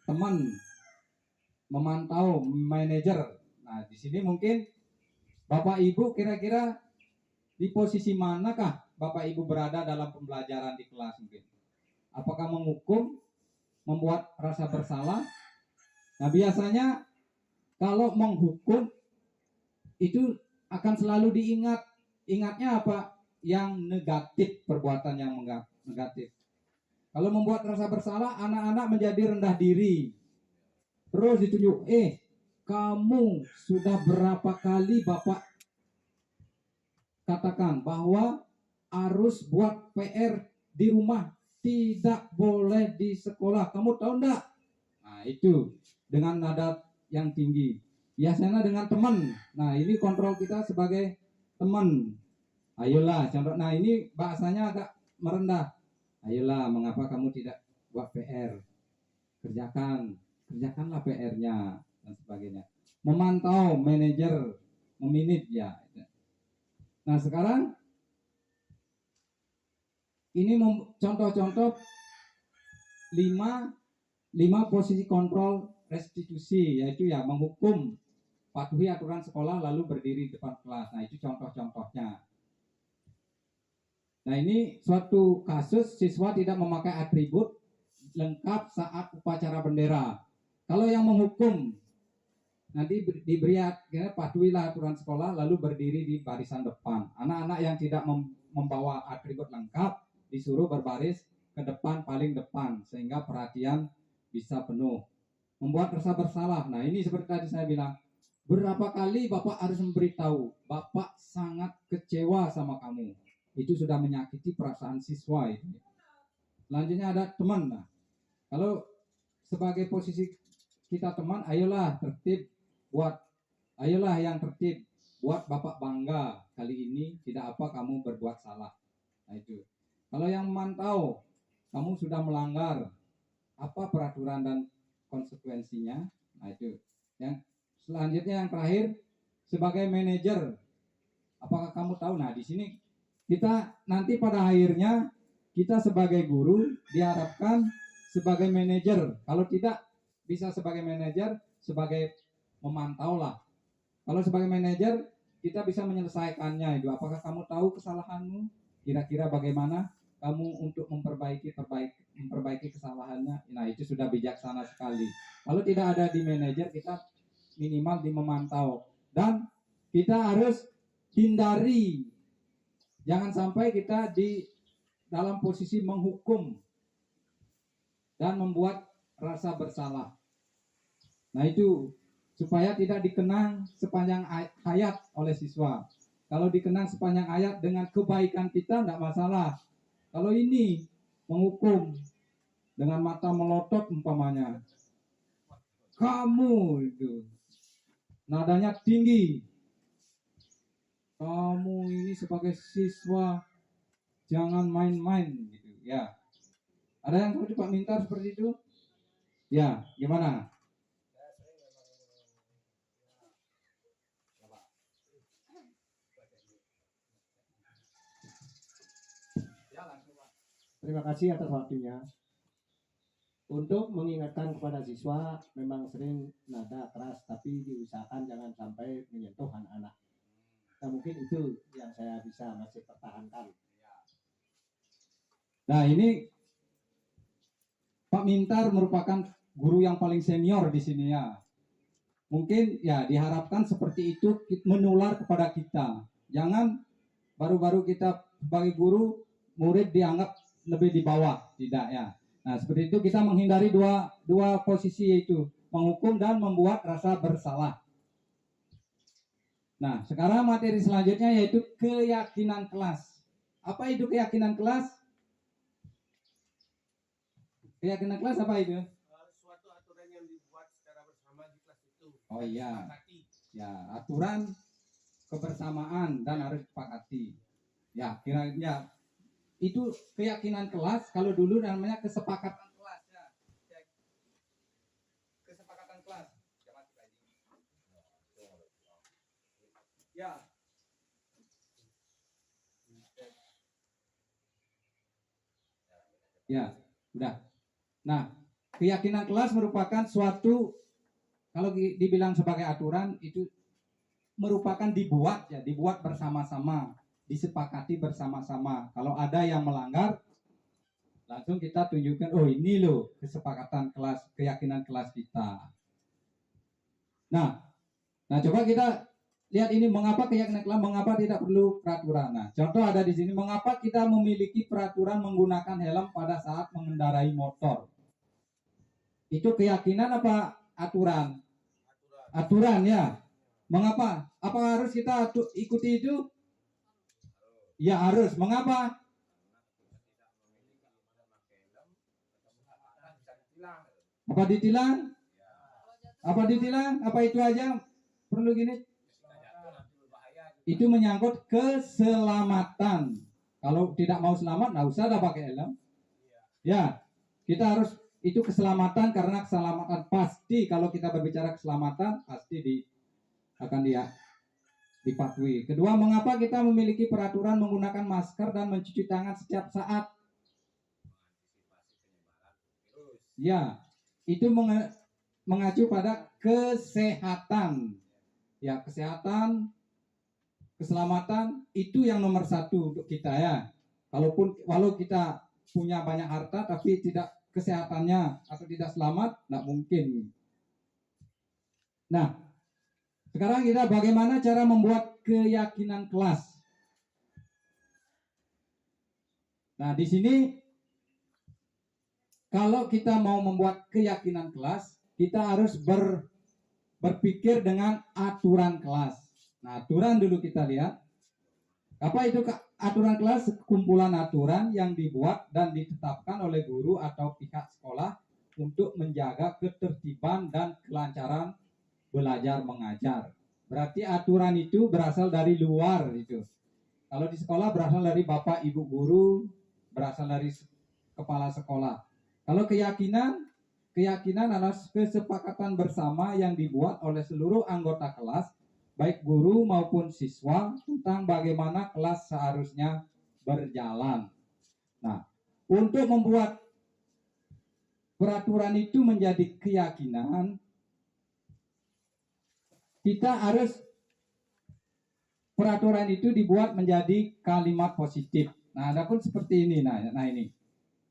teman memantau manajer. Nah, di sini mungkin Bapak Ibu kira-kira di posisi manakah Bapak Ibu berada dalam pembelajaran di kelas mungkin? Apakah menghukum, membuat rasa bersalah? Nah, biasanya kalau menghukum itu akan selalu diingat. Ingatnya apa? Yang negatif, perbuatan yang negatif. Kalau membuat rasa bersalah, anak-anak menjadi rendah diri. Terus ditunjuk, kamu sudah berapa kali Bapak katakan bahwa harus buat PR di rumah, tidak boleh di sekolah. Kamu tahu enggak? Nah, itu dengan nada yang tinggi. Biasanya dengan teman. Nah, ini kontrol kita sebagai teman. Ayolah, contoh. Nah, ini bahasanya agak merendah. Ayolah, mengapa kamu tidak buat PR? Kerjakanlah PR-nya dan sebagainya. Memantau manajer, meminit ya. Nah, sekarang ini contoh-contoh 5 posisi kontrol restitusi, yaitu ya menghukum, patuhi aturan sekolah lalu berdiri di depan kelas. Nah, itu contoh-contohnya. Nah, ini suatu kasus siswa tidak memakai atribut lengkap saat upacara bendera. Kalau yang menghukum nanti diberi patuhilah aturan sekolah lalu berdiri di barisan depan. Anak-anak yang tidak membawa atribut lengkap disuruh berbaris ke depan, paling depan, sehingga perhatian bisa penuh. Membuat rasa bersalah. Nah, ini seperti tadi saya bilang, berapa kali Bapak harus memberitahu, Bapak sangat kecewa sama kamu. Itu sudah menyakiti perasaan siswa itu. Selanjutnya ada teman. Nah, kalau sebagai posisi kita teman, ayolah yang tertib, buat Bapak bangga kali ini tidak apa kamu berbuat salah. Nah, itu. Kalau yang memantau, kamu sudah melanggar, apa peraturan dan konsekuensinya? Nah, itu. Yang selanjutnya yang terakhir, sebagai manajer, apakah kamu tahu? Nah, di sini kita nanti pada akhirnya kita sebagai guru diharapkan sebagai manajer. Kalau tidak bisa sebagai manajer, sebagai memantau lah. Kalau sebagai manajer kita bisa menyelesaikannya itu. Apakah kamu tahu kesalahanmu? kira-kira bagaimana kamu untuk memperbaiki kesalahannya. Nah, itu sudah bijaksana sekali. Kalau tidak ada di manajer, kita minimal di memantau, dan kita harus hindari, jangan sampai kita di dalam posisi menghukum dan membuat rasa bersalah. Nah, itu supaya tidak dikenang sepanjang hayat oleh siswa. Kalau dikenang sepanjang hayat dengan kebaikan kita tidak masalah. Kalau ini menghukum dengan mata melotot umpamanya, kamu itu nadanya tinggi, kamu ini sebagai siswa jangan main-main gitu ya. Ada yang seperti Pak Mintar seperti itu? Ya, gimana? Terima kasih atas waktunya. Untuk mengingatkan kepada siswa, memang sering nada keras, tapi diusahakan jangan sampai menyentuh anak-anak. Nah, mungkin itu yang saya bisa masih pertahankan. Nah, ini Pak Mintar merupakan guru yang paling senior di sini ya. Mungkin ya diharapkan seperti itu menular kepada kita. Jangan baru-baru kita sebagai guru, murid dianggap lebih di bawah, tidak ya. Nah, seperti itu kita menghindari dua posisi, yaitu menghukum dan membuat rasa bersalah. Nah, sekarang materi selanjutnya yaitu keyakinan kelas. Apa itu keyakinan kelas? Keyakinan kelas apa itu? Suatu aturan yang dibuat secara bersama di kelas itu. Oh iya, Disepakati. ya aturan kebersamaan dan harus disepakati. Ya, kira-kira itu keyakinan kelas. Kalau dulu namanya kesepakatan kelas ya. Kesepakatan kelas. Ya. Ya, udah. Nah, keyakinan kelas merupakan suatu, kalau dibilang sebagai aturan, itu merupakan dibuat bersama-sama, disepakati bersama-sama. Kalau ada yang melanggar, langsung kita tunjukkan, oh ini loh kesepakatan kelas, keyakinan kelas kita. Nah coba kita lihat ini, mengapa keyakinan kelas, mengapa tidak perlu peraturan. Nah, contoh ada di sini, mengapa kita memiliki peraturan menggunakan helm pada saat mengendarai motor. Itu keyakinan apa aturan? Aturan ya. Mengapa? Apa harus kita ikuti itu? Ya harus. Mengapa? Apa ditilang? Apa ditilang? Apa itu aja? Perlu gini? Itu menyangkut keselamatan. Kalau tidak mau selamat, nggak usah dah pakai helm. Ya, kita harus, itu keselamatan, karena keselamatan pasti, kalau kita berbicara keselamatan pasti akan dipatuhi. Kedua, mengapa kita memiliki peraturan menggunakan masker dan mencuci tangan setiap saat? Ya, itu mengacu pada kesehatan. Ya, kesehatan, keselamatan itu yang nomor satu untuk kita ya. Walau kita punya banyak harta tapi tidak kesehatannya atau tidak selamat, tidak mungkin. Nah, sekarang kita bagaimana cara membuat keyakinan kelas. Nah, di sini kalau kita mau membuat keyakinan kelas, kita harus berpikir dengan aturan kelas. Nah, aturan dulu kita lihat. Apa itu aturan kelas? Kumpulan aturan yang dibuat dan ditetapkan oleh guru atau pihak sekolah untuk menjaga ketertiban dan kelancaran belajar mengajar. Berarti aturan itu berasal dari luar itu. Kalau di sekolah berasal dari bapak ibu guru, berasal dari kepala sekolah. Kalau keyakinan adalah kesepakatan bersama yang dibuat oleh seluruh anggota kelas, baik guru maupun siswa, tentang bagaimana kelas seharusnya berjalan. Nah, untuk membuat peraturan itu menjadi keyakinan, kita harus peraturan itu dibuat menjadi kalimat positif. Nah, adapun seperti ini. Nah ini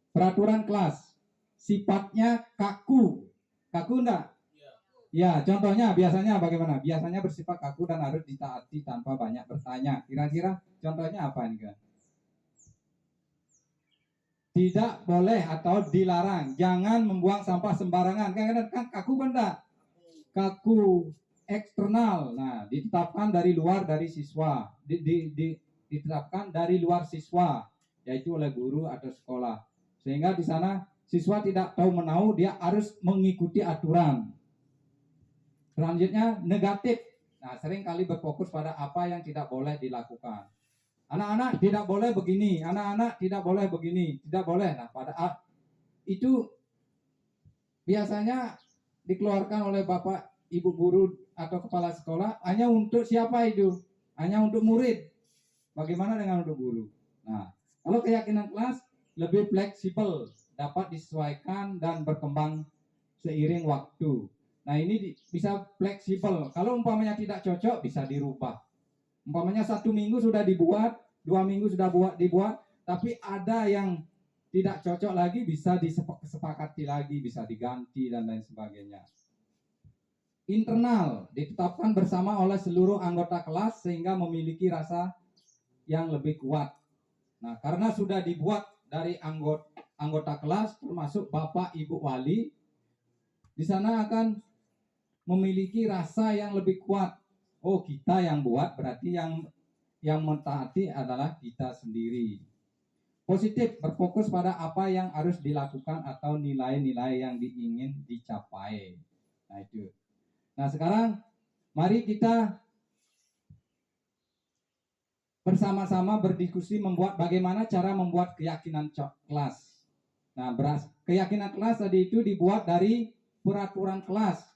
peraturan kelas sifatnya kaku. Kaku enggak? Ya, contohnya biasanya bagaimana? Biasanya bersifat kaku dan harus ditaati tanpa banyak bertanya. Kira-kira contohnya apa nih, kan? Tidak boleh atau dilarang, jangan membuang sampah sembarangan. Kan kaku kan enggak? Kaku eksternal. Nah, ditetapkan dari luar dari siswa. Ditetapkan dari luar siswa, yaitu oleh guru atau sekolah. Sehingga di sana siswa tidak tahu menahu, dia harus mengikuti aturan. Selanjutnya negatif. Nah, sering kali berfokus pada apa yang tidak boleh dilakukan. Anak-anak tidak boleh begini, anak-anak tidak boleh begini, tidak boleh. Nah, pada itu biasanya dikeluarkan oleh bapak, ibu guru atau kepala sekolah hanya untuk siapa itu? Hanya untuk murid. Bagaimana dengan untuk guru? Nah, kalau keyakinan kelas lebih fleksibel, dapat disesuaikan dan berkembang seiring waktu. Nah, ini bisa fleksibel. Kalau umpamanya tidak cocok, bisa dirubah. Umpamanya 1 minggu sudah dibuat, 2 minggu sudah dibuat, tapi ada yang tidak cocok lagi, bisa disepakati lagi, bisa diganti dan lain sebagainya. Internal ditetapkan bersama oleh seluruh anggota kelas sehingga memiliki rasa yang lebih kuat. Nah, karena sudah dibuat dari anggota kelas termasuk bapak ibu wali, di sana akan memiliki rasa yang lebih kuat. Oh, kita yang buat, berarti yang mentaati adalah kita sendiri. Positif, berfokus pada apa yang harus dilakukan atau nilai-nilai yang ingin dicapai. Nah, itu. Nah, sekarang mari kita bersama-sama berdiskusi bagaimana cara membuat keyakinan kelas. Nah, keyakinan kelas tadi itu dibuat dari peraturan kelas,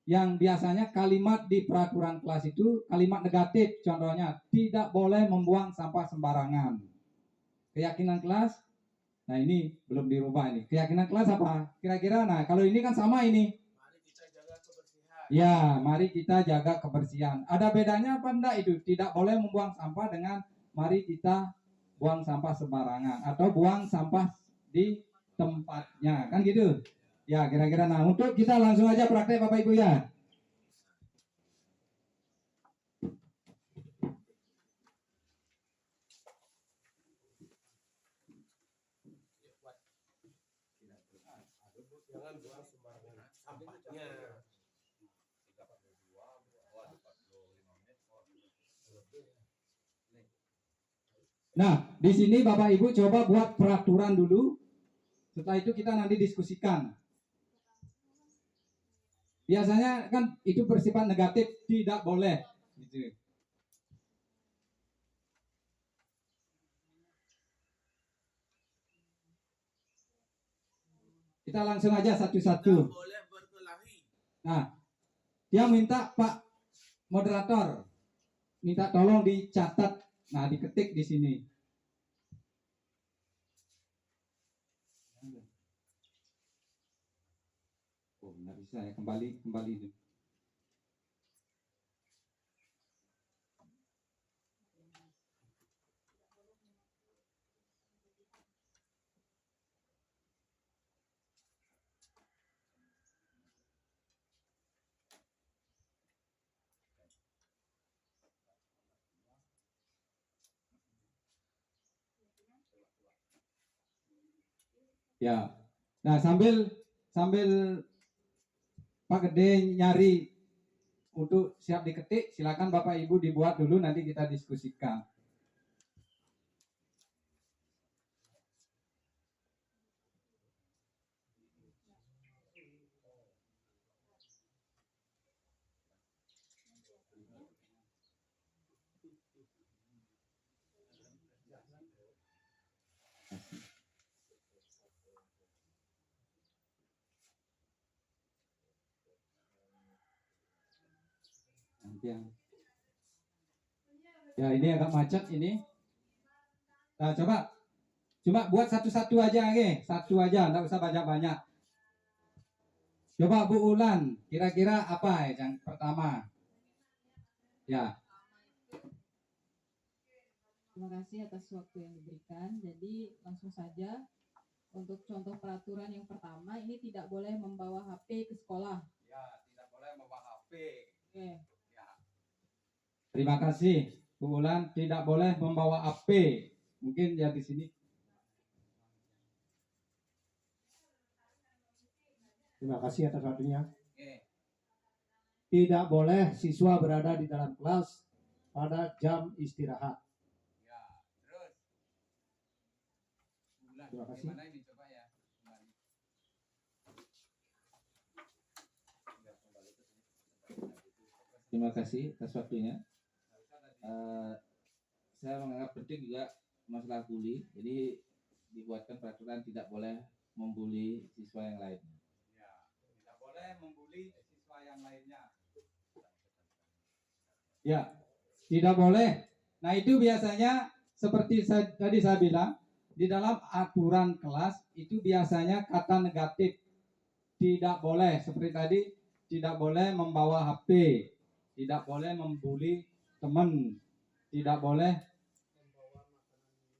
yang biasanya kalimat di peraturan kelas itu kalimat negatif. Contohnya, tidak boleh membuang sampah sembarangan. Keyakinan kelas, nah ini belum dirubah ini. Keyakinan kelas apa? Kira-kira, nah kalau ini kan sama ini. Mari kita jaga kebersihan. Ya, mari kita jaga kebersihan. Ada bedanya apa enggak itu? Tidak boleh membuang sampah dengan mari kita buang sampah sembarangan atau buang sampah di tempatnya. Kan gitu? Ya, kira-kira. Nah, untuk kita langsung aja praktek Bapak Ibu ya. Jangan buang sembarangan sampahnya. Nah, di sini Bapak Ibu coba buat peraturan dulu. Setelah itu kita nanti diskusikan. Biasanya kan itu bersifat negatif, tidak boleh. Gitu. Kita langsung aja satu-satu. Tidak boleh berkelahi. Nah, dia minta Pak moderator, minta tolong dicatat. Nah, diketik di sini. Oh, nggak bisa ya, kembali. Ya. Nah, sambil Pak Gede nyari untuk siap diketik, silakan Bapak Ibu dibuat dulu, nanti kita diskusikan. Ya, ini agak macet ini. Nah, coba buat satu-satu aja, satu aja, nggak usah banyak-banyak. Coba Bu Ulan, kira-kira apa yang pertama? Ya. Terima kasih atas waktu yang diberikan. Jadi langsung saja untuk contoh peraturan yang pertama, ini tidak boleh membawa HP ke sekolah. Ya, tidak boleh membawa HP. Oke. Ya. Terima kasih. Bu Ulan, tidak boleh membawa HP. Mungkin ya di sini. Terima kasih atas waktunya. Oke. Tidak boleh siswa berada di dalam kelas pada jam istirahat. Ya, terus. Bu Ulan, Terima kasih. gimana ini coba ya? Kembali. Terima kasih atas waktunya. Saya menganggap penting juga masalah bully. Jadi dibuatkan peraturan tidak boleh membuli siswa yang lain. Ya, tidak boleh membuli siswa yang lainnya. Ya, tidak boleh. Nah, itu biasanya seperti tadi saya bilang, di dalam aturan kelas itu biasanya kata negatif. Tidak boleh, seperti tadi, tidak boleh membawa HP, tidak boleh membuli teman, tidak boleh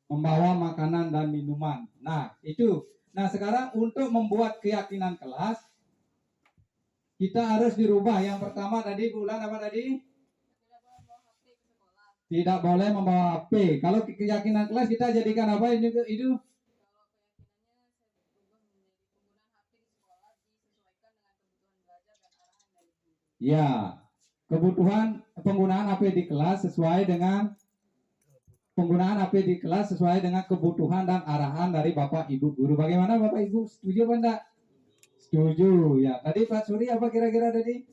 membawa makanan dan minuman. Nah, itu. Nah, sekarang untuk membuat keyakinan kelas, kita harus dirubah. Yang pertama tadi, bulan apa tadi? Tidak boleh membawa HP. Kalau keyakinan kelas kita jadikan apa itu? Ya, kebutuhan penggunaan HP di kelas sesuai dengan penggunaan HP di kelas sesuai dengan kebutuhan dan arahan dari Bapak Ibu guru. Bagaimana Bapak Ibu? Setuju apa enggak? Setuju. Ya, tadi Pak Suri apa kira-kira tadi?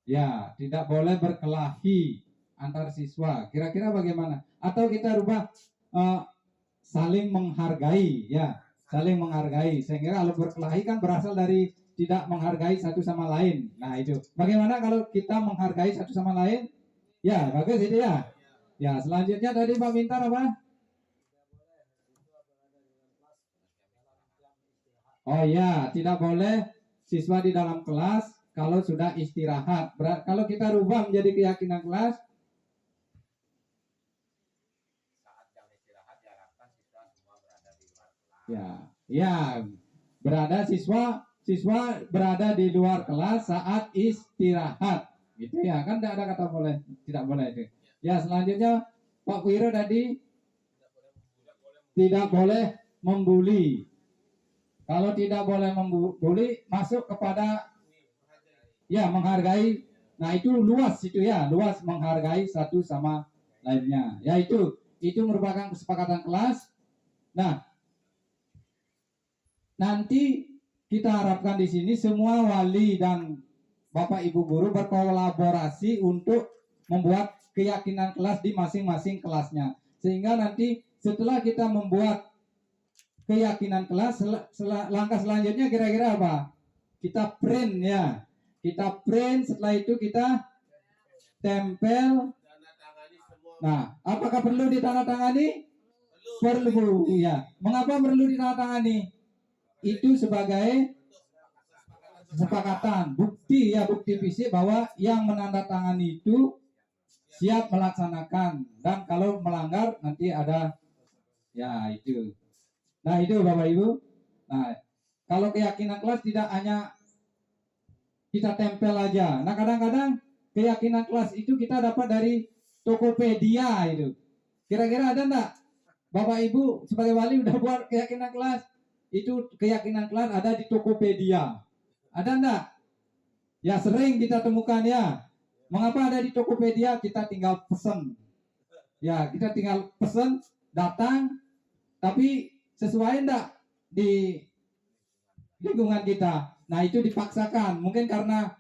Ya, tidak boleh berkelahi antar siswa. Kira-kira bagaimana? Atau kita rubah saling menghargai, ya, saling menghargai. Sehingga kalau berkelahi kan berasal dari tidak menghargai satu sama lain. Nah, itu. Bagaimana kalau kita menghargai satu sama lain? Ya, bagus itu ya. Ya, selanjutnya tadi Pak Mintar apa? Oh ya, tidak boleh siswa di dalam kelas kalau sudah istirahat. Kalau kita rubah menjadi keyakinan kelas, saat jam istirahat diharapkan siswa semua berada di luar kelas. Ya, berada siswa berada di luar kelas saat istirahat. Gitu ya, kan tidak ada kata boleh, tidak boleh itu. Ya, selanjutnya Pak Wiro tadi tidak boleh membuli. Kalau tidak boleh membuli, masuk kepada ya menghargai. Nah, itu luas itu ya, luas menghargai satu sama lainnya. Ya, itu merupakan kesepakatan kelas. Nah, nanti kita harapkan di sini semua wali dan Bapak Ibu guru berkolaborasi untuk membuat keyakinan kelas di masing-masing kelasnya. Sehingga nanti setelah kita membuat keyakinan kelas, langkah selanjutnya kira-kira apa? Kita print ya. Kita print, setelah itu kita tempel. Nah, apakah perlu ditandatangani? Perlu ya. Mengapa perlu ditandatangani? Itu sebagai kesepakatan, bukti ya, bukti fisik bahwa yang menandatangani itu siap melaksanakan, dan kalau melanggar nanti ada ya itu. Nah, itu Bapak Ibu. Nah, kalau keyakinan kelas tidak hanya kita tempel aja. Nah, kadang-kadang keyakinan kelas itu kita dapat dari Tokopedia itu. Kira-kira ada enggak? Bapak Ibu sebagai wali udah buat keyakinan kelas? Itu keyakinan kelas ada di Tokopedia. Ada enggak? Ya, sering kita temukan ya. Mengapa ada di Tokopedia? Kita tinggal pesan. Ya, kita tinggal pesan, datang, tapi sesuai enggak di lingkungan kita. Nah, itu dipaksakan. Mungkin karena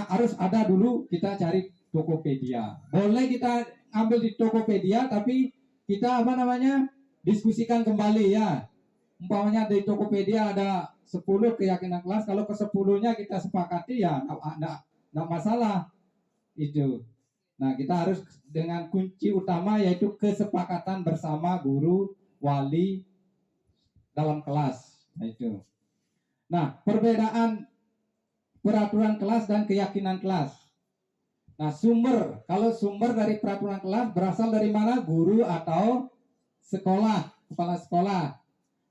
harus ada dulu, kita cari Tokopedia. Boleh kita ambil di Tokopedia, tapi kita diskusikan kembali ya. Umpamanya di Tokopedia ada 10 keyakinan kelas, kalau ke 10-nya kita sepakati ya enggak masalah itu. Nah, kita harus dengan kunci utama yaitu kesepakatan bersama guru, wali dalam kelas. Nah, itu. Nah, perbedaan peraturan kelas dan keyakinan kelas. Nah, kalau sumber dari peraturan kelas berasal dari mana? Guru atau sekolah, kepala sekolah.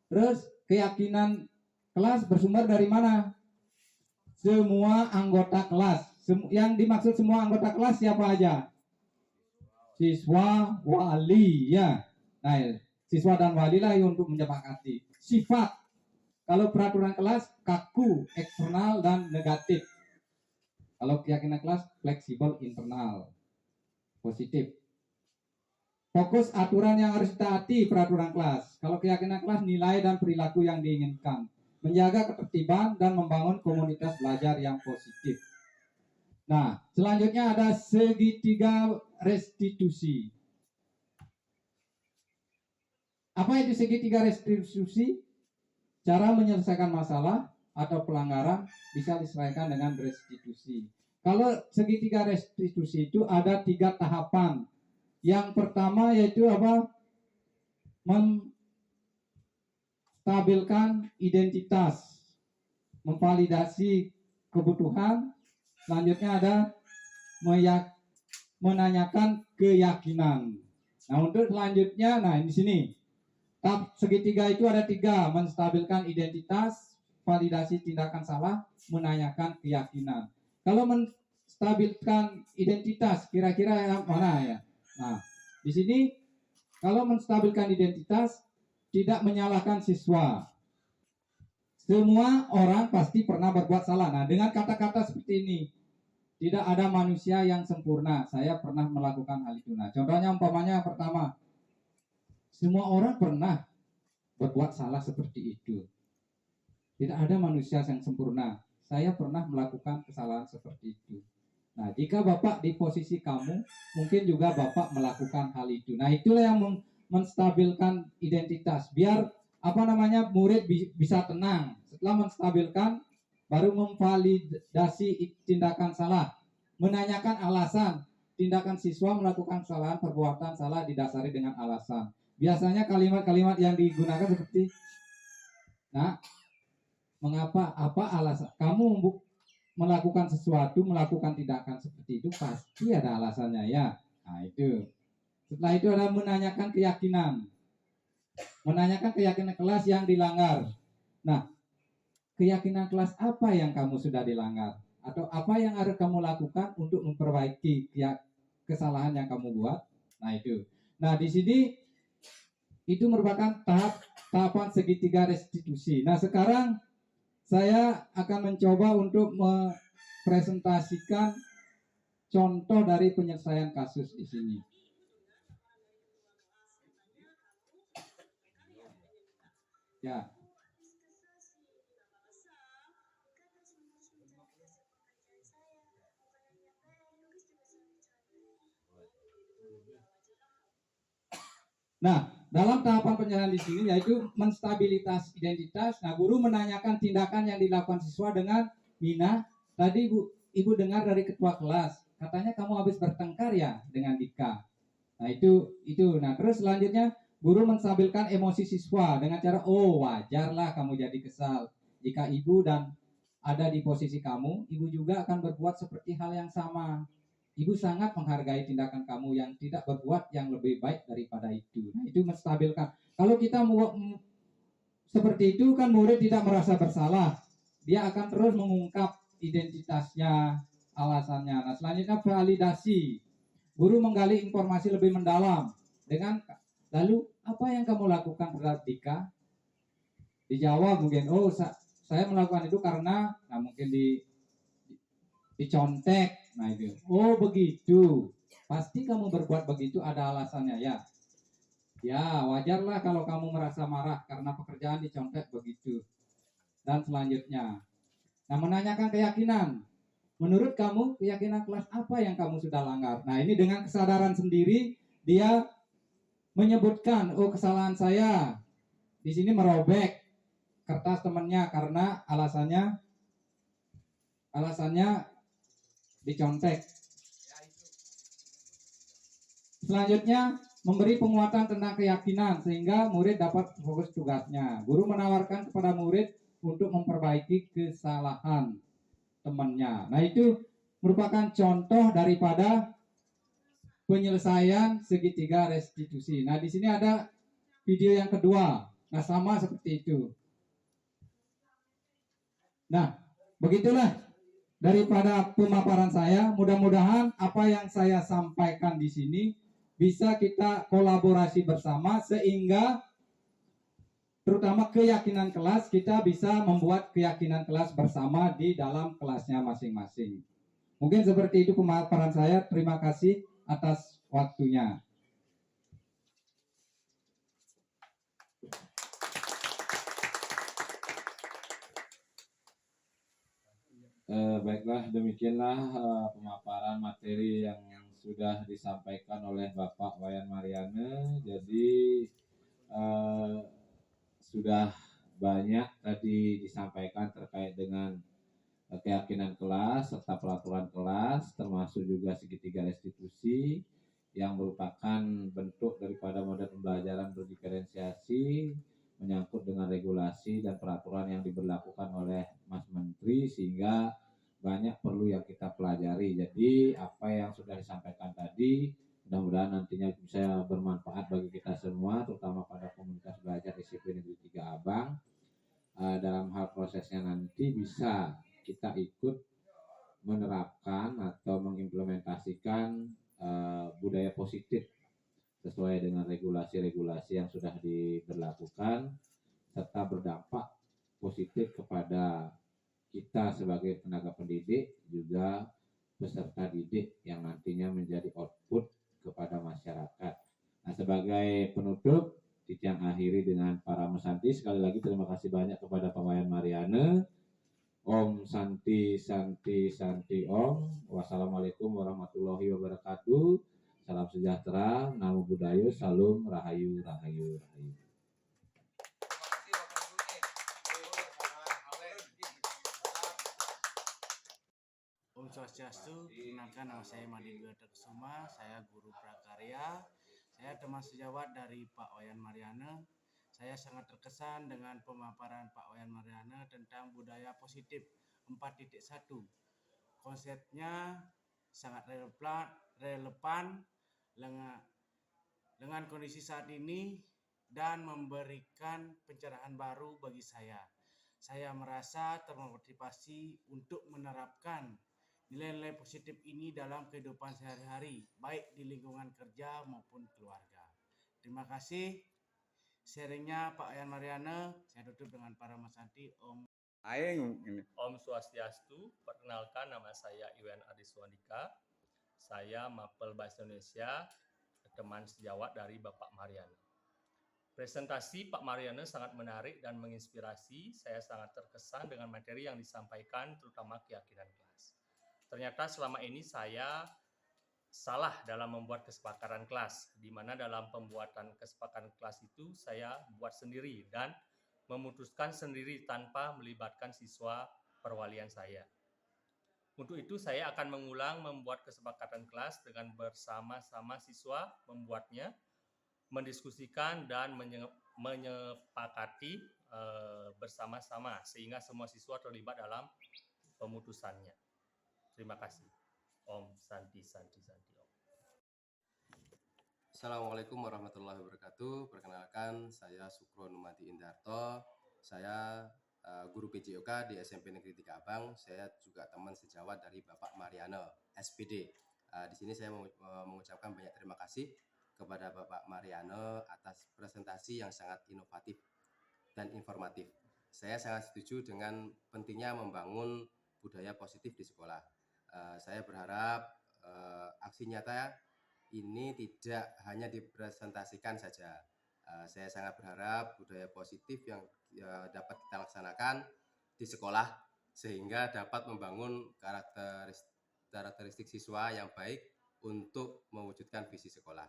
Terus keyakinan kelas bersumber dari mana? Semua anggota kelas. Yang dimaksud semua anggota kelas siapa aja? Siswa, wali, ya. Nah, siswa dan wali lah yang untuk menyepakati. Sifat, kalau peraturan kelas kaku, eksternal dan negatif. Kalau keyakinan kelas fleksibel, internal, positif. Fokus aturan yang harus ditaati peraturan kelas. Kalau keyakinan kelas nilai dan perilaku yang diinginkan. Menjaga ketertiban dan membangun komunitas belajar yang positif. Nah, selanjutnya ada segitiga restitusi. Apa itu segitiga restitusi? Cara menyelesaikan masalah atau pelanggaran bisa diselesaikan dengan restitusi. Kalau segitiga restitusi itu ada 3 tahapan. Yang pertama yaitu apa? Menstabilkan identitas, memvalidasi kebutuhan. Selanjutnya ada menanyakan keyakinan. Nah, untuk selanjutnya, nah di sini tahap segitiga itu ada 3: menstabilkan identitas, validasi tindakan salah, menanyakan keyakinan. Kalau menstabilkan identitas, kira-kira yang mana ya? Nah, di sini kalau menstabilkan identitas, tidak menyalahkan siswa. Semua orang pasti pernah berbuat salah. Nah, dengan kata-kata seperti ini, tidak ada manusia yang sempurna. Saya pernah melakukan hal itu. Nah, contohnya umpamanya yang pertama, semua orang pernah berbuat salah seperti itu. Tidak ada manusia yang sempurna. Saya pernah melakukan kesalahan seperti itu. Nah, jika Bapak di posisi kamu, mungkin juga Bapak melakukan hal itu. Nah, itulah yang menstabilkan identitas. Biar murid bisa tenang. Setelah menstabilkan, baru memvalidasi tindakan salah. Menanyakan alasan. Tindakan siswa melakukan kesalahan, perbuatan salah didasari dengan alasan. Biasanya kalimat-kalimat yang digunakan seperti, nah, mengapa, apa alasan kamu melakukan sesuatu, melakukan tindakan seperti itu, pasti ada alasannya ya. Nah, itu. Setelah itu ada menanyakan keyakinan. Menanyakan keyakinan kelas yang dilanggar. Nah, keyakinan kelas apa yang kamu sudah dilanggar? Atau apa yang harus kamu lakukan untuk memperbaiki kesalahan yang kamu buat? Nah, itu. Nah, di sini itu merupakan tahapan segitiga restitusi. Nah, sekarang saya akan mencoba untuk mempresentasikan contoh dari penyelesaian kasus di sini. Ya. Nah, dalam tahapan penyelesaian di sini yaitu menstabilitas identitas. Nah, guru menanyakan tindakan yang dilakukan siswa dengan Mina. Tadi Ibu dengar dari ketua kelas, katanya kamu habis bertengkar ya dengan Dika. Nah, itu. Nah, terus selanjutnya guru menstabilkan emosi siswa dengan cara, oh wajarlah kamu jadi kesal. Jika ibu dan ada di posisi kamu, ibu juga akan berbuat seperti hal yang sama. Ibu sangat menghargai tindakan kamu yang tidak berbuat yang lebih baik daripada itu. Nah, itu menstabilkan. Kalau kita seperti itu kan murid tidak merasa bersalah. Dia akan terus mengungkap identitasnya, alasannya. Nah, selanjutnya validasi. Guru menggali informasi lebih mendalam dengan lalu apa yang kamu lakukan terhadap Dika? Dijawab mungkin, oh saya melakukan itu karena, nah mungkin dicontek. Nah, itu. Oh, begitu. Pasti kamu berbuat begitu ada alasannya ya. Ya, wajarlah kalau kamu merasa marah karena pekerjaan dicontek begitu. Dan selanjutnya, nah, menanyakan keyakinan. Menurut kamu, keyakinan kelas apa yang kamu sudah langgar? Nah, ini dengan kesadaran sendiri, dia menyebutkan, oh kesalahan saya di sini merobek kertas temannya karena alasannya dicontek. Selanjutnya, memberi penguatan tentang keyakinan sehingga murid dapat fokus tugasnya. Guru menawarkan kepada murid untuk memperbaiki kesalahan temannya. Nah, itu merupakan contoh daripada penyelesaian segitiga restitusi. Nah, di sini ada video yang kedua. Nah, sama seperti itu. Nah, begitulah daripada pemaparan saya. Mudah-mudahan apa yang saya sampaikan di sini bisa kita kolaborasi bersama sehingga terutama keyakinan kelas, kita bisa membuat keyakinan kelas bersama di dalam kelasnya masing-masing. Mungkin seperti itu pemaparan saya. Terima kasih atas waktunya. Baiklah, demikianlah pemaparan materi yang sudah disampaikan oleh Bapak Wayan Mariana. Jadi sudah banyak tadi disampaikan terkait dengan keyakinan kelas serta peraturan kelas, termasuk juga segitiga restitusi yang merupakan bentuk daripada model pembelajaran berdiferensiasi menyangkut dengan regulasi dan peraturan yang diberlakukan oleh Mas Menteri, sehingga banyak perlu yang kita pelajari. Jadi apa yang sudah disampaikan tadi mudah-mudahan nantinya bisa bermanfaat bagi kita semua, terutama pada komunitas belajar SMP Negeri 3 Abang. Dalam hal prosesnya nanti bisa kita ikut menerapkan atau mengimplementasikan budaya positif sesuai dengan regulasi-regulasi yang sudah diberlakukan serta berdampak positif kepada kita sebagai tenaga pendidik, juga peserta didik yang nantinya menjadi output kepada masyarakat. Nah, sebagai penutup, yang akhiri dengan para mesanti. Sekali lagi terima kasih banyak kepada Pak Wayan Mariana. Om Santi Santi Santi Om. Wassalamualaikum warahmatullahi wabarakatuh. Salam sejahtera, namo buddhaya, salam rahayu rahayu rahayu. Om Swastiastu, perkenalkan nama saya Madi Kusuma, saya guru prakarya. Saya teman sejawat dari Pak Wayan Mariana. Saya sangat terkesan dengan pemaparan Pak Wayan Mariana tentang budaya positif 4.1. Konsepnya sangat relevan dengan kondisi saat ini dan memberikan pencerahan baru bagi saya. Saya merasa termotivasi untuk menerapkan nilai-nilai positif ini dalam kehidupan sehari-hari, baik di lingkungan kerja maupun keluarga. Terima kasih sharingnya Pak Wayan Mariana. Saya tutup dengan para mesanti. Om Swastiastu, perkenalkan nama saya Iwan Adiswandika. Saya Mapel Bahasa Indonesia, teman sejawat dari Bapak Mariana. Presentasi Pak Mariana sangat menarik dan menginspirasi. Saya sangat terkesan dengan materi yang disampaikan, terutama keyakinan kelas. Ternyata selama ini saya salah dalam membuat kesepakatan kelas, di mana dalam pembuatan kesepakatan kelas itu saya buat sendiri dan memutuskan sendiri tanpa melibatkan siswa perwalian saya. Untuk itu saya akan mengulang membuat kesepakatan kelas dengan bersama-sama siswa membuatnya, mendiskusikan dan menyepakati bersama-sama sehingga semua siswa terlibat dalam pemutusannya. Terima kasih. Om Santi Santi Santi Om. Assalamualaikum warahmatullahi wabarakatuh. Perkenalkan, saya Sukron Numati Indarto. Saya guru PJOK di SMP Negeri 3 Abang. Saya juga teman sejawat dari Bapak Mariana, SPD. Di sini saya mengucapkan banyak terima kasih kepada Bapak Mariana atas presentasi yang sangat inovatif dan informatif. Saya sangat setuju dengan pentingnya membangun budaya positif di sekolah. Saya berharap aksi nyata ini tidak hanya dipresentasikan saja. Saya sangat berharap budaya positif yang dapat kita laksanakan di sekolah sehingga dapat membangun karakteristik siswa yang baik untuk mewujudkan visi sekolah.